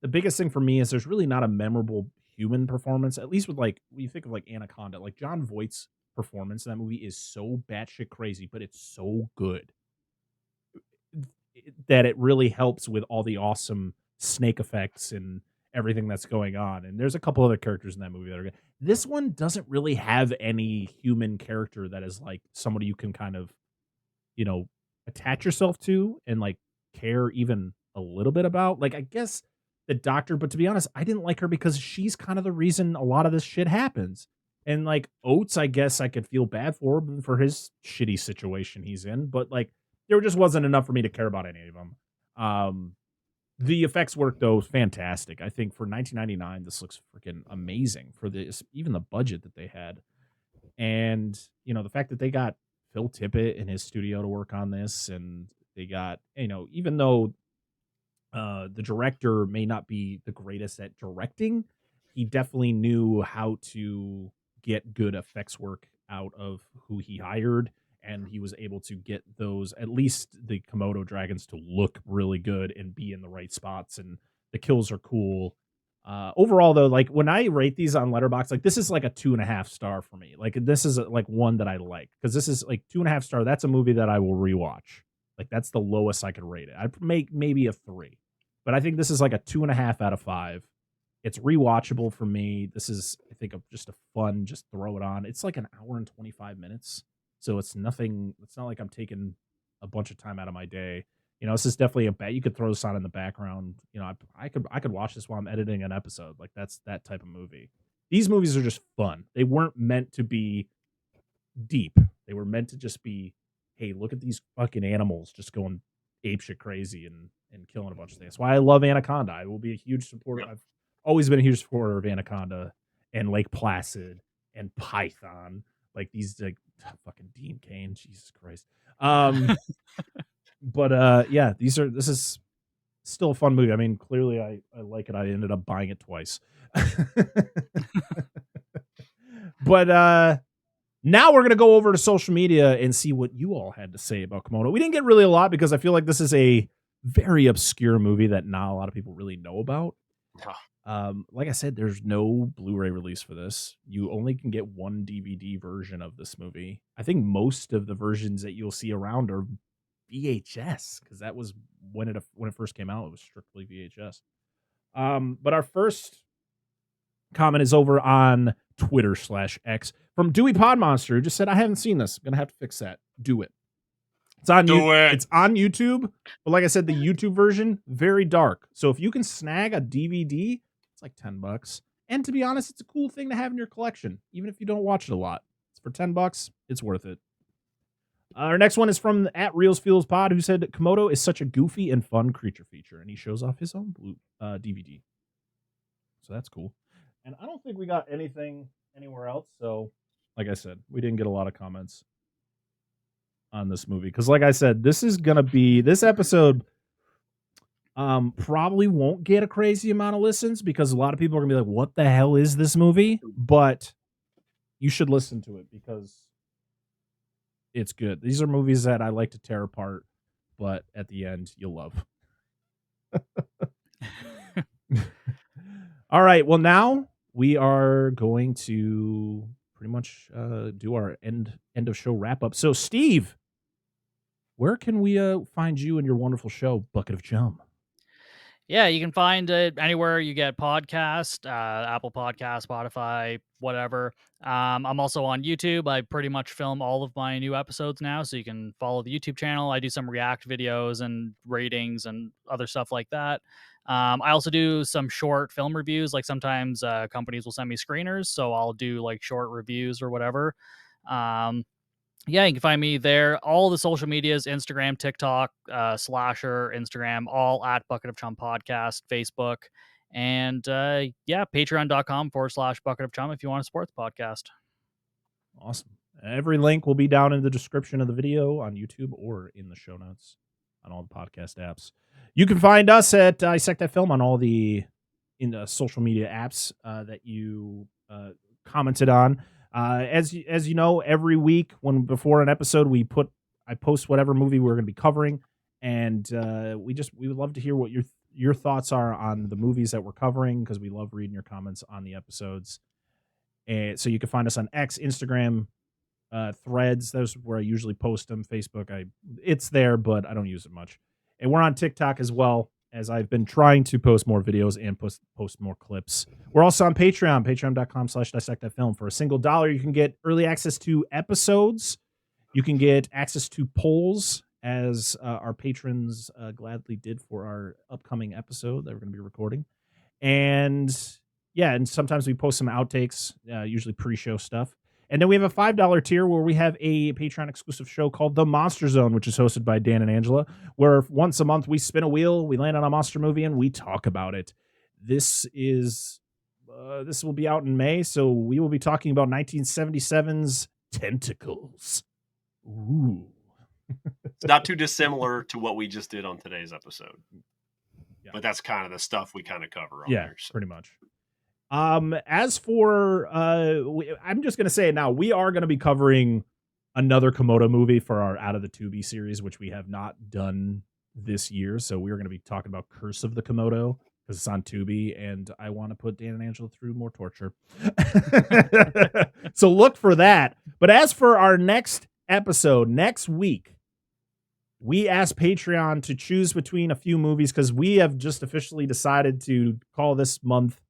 biggest thing for me is there's really not a memorable human performance, at least with like, when you think of like Anaconda, like Jon Voight's performance in that movie is so batshit crazy, but it's so good that it really helps with all the awesome snake effects and everything that's going on. And there's a couple other characters in that movie that are good. This one doesn't really have any human character that is like somebody you can kind of, you know, attach yourself to and like care even a little bit about. Like, I guess the doctor, but to be honest, I didn't like her because she's kind of the reason a lot of this shit happens. And like Oates, I guess I could feel bad for his shitty situation he's in, but like there just wasn't enough for me to care about any of them. The effects work though fantastic. I think for 1999, this looks freaking amazing for this, even the budget that they had. And you know, the fact that they got Phil Tippett in his studio to work on this, and they got, you know, even though the director may not be the greatest at directing, he definitely knew how to get good effects work out of who he hired, and he was able to get those, at least the Komodo dragons, to look really good and be in the right spots, and the kills are cool. Overall though, like when I rate these on Letterboxd, like this is like a 2.5 star for me. Like this is like one that I like, because this is like 2.5 star. That's a movie that I will rewatch. Like that's the lowest I could rate it. I'd make maybe a 3. But I think this is like a 2.5 out of 5. It's rewatchable for me. This is, I think, just a fun, just throw it on. It's like an hour and 25 minutes. So it's nothing, it's not like I'm taking a bunch of time out of my day. You know, this is definitely a bet. You could throw this on in the background. You know, I could watch this while I'm editing an episode. Like that's that type of movie. These movies are just fun. They weren't meant to be deep. They were meant to just be, hey, look at these fucking animals just going apeshit crazy and killing a bunch of things. That's why I love Anaconda. I will be a huge supporter. I've always been a huge supporter of Anaconda and Lake Placid and Python. Like these like fucking Dean Cain, Jesus Christ. But yeah, this is still a fun movie. I mean, clearly I like it. I ended up buying it twice. But now we're gonna go over to social media and see what you all had to say about Komodo. We didn't get really a lot because I feel like this is a very obscure movie that not a lot of people really know about. Like I said, there's no Blu-ray release for this. You only can get one DVD version of this movie. I think most of the versions that you'll see around are VHS because that was when it first came out. It was strictly VHS. But our first comment is over on Twitter /X from Dewey Podmonster, who just said, "I haven't seen this. I'm gonna have to fix that. Do it." It's on It's on YouTube, but like I said, the YouTube version very dark. So if you can snag a DVD, it's like $10. And to be honest, it's a cool thing to have in your collection, even if you don't watch it a lot. It's for $10. It's worth it. Our next one is from @ReelsFeelsPod, who said Komodo is such a goofy and fun creature feature, and he shows off his own blue DVD. So that's cool. And I don't think we got anything anywhere else. So, like I said, we didn't get a lot of comments on this movie because, like I said, this episode probably won't get a crazy amount of listens because a lot of people are gonna be like, "What the hell is this movie?" But you should listen to it because it's good. These are movies that I like to tear apart, but at the end, you'll love. All right. Well, now we are going to pretty much do our end of show wrap up. So, Steve, where can we find you and your wonderful show, Bucket of Chum? Yeah, you can find it anywhere you get podcast, Apple Podcast, Spotify, whatever. I'm also on YouTube. I pretty much film all of my new episodes now, so you can follow the YouTube channel. I do some react videos and ratings and other stuff like that. I also do some short film reviews. Like sometimes companies will send me screeners, so I'll do like short reviews or whatever. Yeah, you can find me there. All the social medias, Instagram, TikTok, Slasher, Instagram, all at Bucket of Chum Podcast, Facebook. And yeah, patreon.com/Bucket of Chum if you want to support the podcast. Awesome. Every link will be down in the description of the video on YouTube or in the show notes on all the podcast apps. You can find us at Dissect That Film on all the social media apps that you commented on. As you know, every week before an episode, I post whatever movie we're going to be covering, and we would love to hear what your thoughts are on the movies that we're covering because we love reading your comments on the episodes. And so you can find us on X, Instagram, Threads. Those are where I usually post them. Facebook, it's there, but I don't use it much. And we're on TikTok as well, as I've been trying to post more videos and post more clips. We're also on Patreon, patreon.com/dissectthatfilm. For a single $1, you can get early access to episodes. You can get access to polls, as our patrons gladly did for our upcoming episode that we're going to be recording. And yeah, and sometimes we post some outtakes, usually pre-show stuff. And then we have a $5 tier where we have a Patreon exclusive show called The Monster Zone, which is hosted by Dan and Angela, where once a month we spin a wheel, we land on a monster movie, and we talk about it. This will be out in May, so we will be talking about 1977's Tentacles. Ooh. It's not too dissimilar to what we just did on today's episode. Yeah. But that's kind of the stuff we kind of cover on there. So. Pretty much. As for, I'm just going to say it now, we are going to be covering another Komodo movie for our Out of the Tubi series, which we have not done this year. So we're going to be talking about Curse of the Komodo because it's on Tubi, and I want to put Dan and Angela through more torture. So look for that. But as for our next episode next week, we asked Patreon to choose between a few movies because we have just officially decided to call this month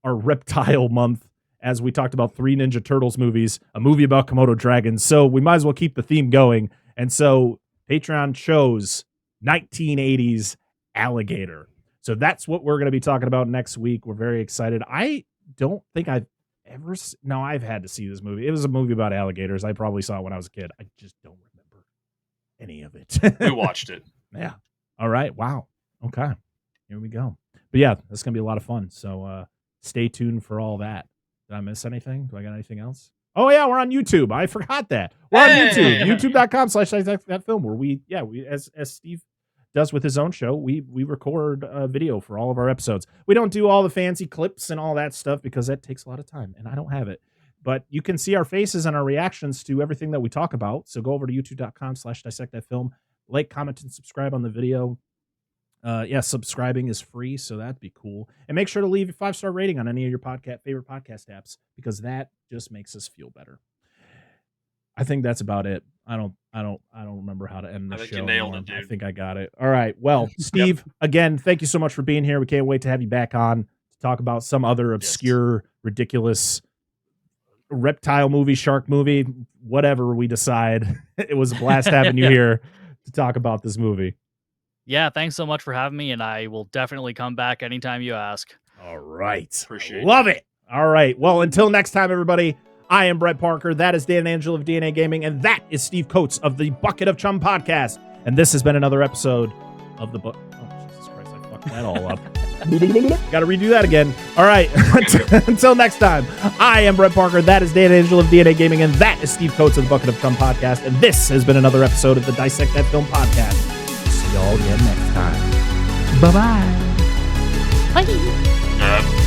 our Reptile Month, as we talked about 3 Ninja Turtles movies, a movie about Komodo dragons. So we might as well keep the theme going. And so Patreon chose 1980s Alligator. So that's what we're going to be talking about next week. We're very excited. I don't think I've ever... No, I've had to see this movie. It was a movie about alligators. I probably saw it when I was a kid. I just don't remember any of it. We watched it. Yeah. All right. Wow. Okay. Here we go. But yeah, that's going to be a lot of fun. So stay tuned for all that. Did I miss anything? Do I got anything else? Oh, yeah, we're on YouTube. I forgot that. We're on YouTube. YouTube.com/dissect-that-film, where we as Steve does with his own show, we record a video for all of our episodes. We don't do all the fancy clips and all that stuff because that takes a lot of time, and I don't have it. But you can see our faces and our reactions to everything that we talk about. So go over to youtube.com/dissect-that-film, like, comment, and subscribe on the video. Subscribing is free, so that'd be cool. And make sure to leave a 5-star rating on any of your favorite podcast apps, because that just makes us feel better. I think that's about it. I don't remember how to end the show. I think you nailed it, dude. I think I got it. All right. Well, Steve, again, thank you so much for being here. We can't wait to have you back on to talk about some other obscure, ridiculous reptile movie, shark movie, whatever we decide. It was a blast having you here to talk about this movie. Yeah, thanks so much for having me, and I will definitely come back anytime you ask. All right. Appreciate Love it. All right. Well, until next time, everybody, I am Brett Parker. That is Dan Angel of DNA Gaming, and that is Steve Coates of the Bucket of Chum podcast. And this has been another episode of the book. Oh, Jesus Christ, I fucked that all up. Got to redo that again. All right. Until next time, I am Brett Parker. That is Dan Angel of DNA Gaming, and that is Steve Coates of the Bucket of Chum podcast. And this has been another episode of the Dissect That Film podcast. See y'all again next time. Bye-bye. Bye.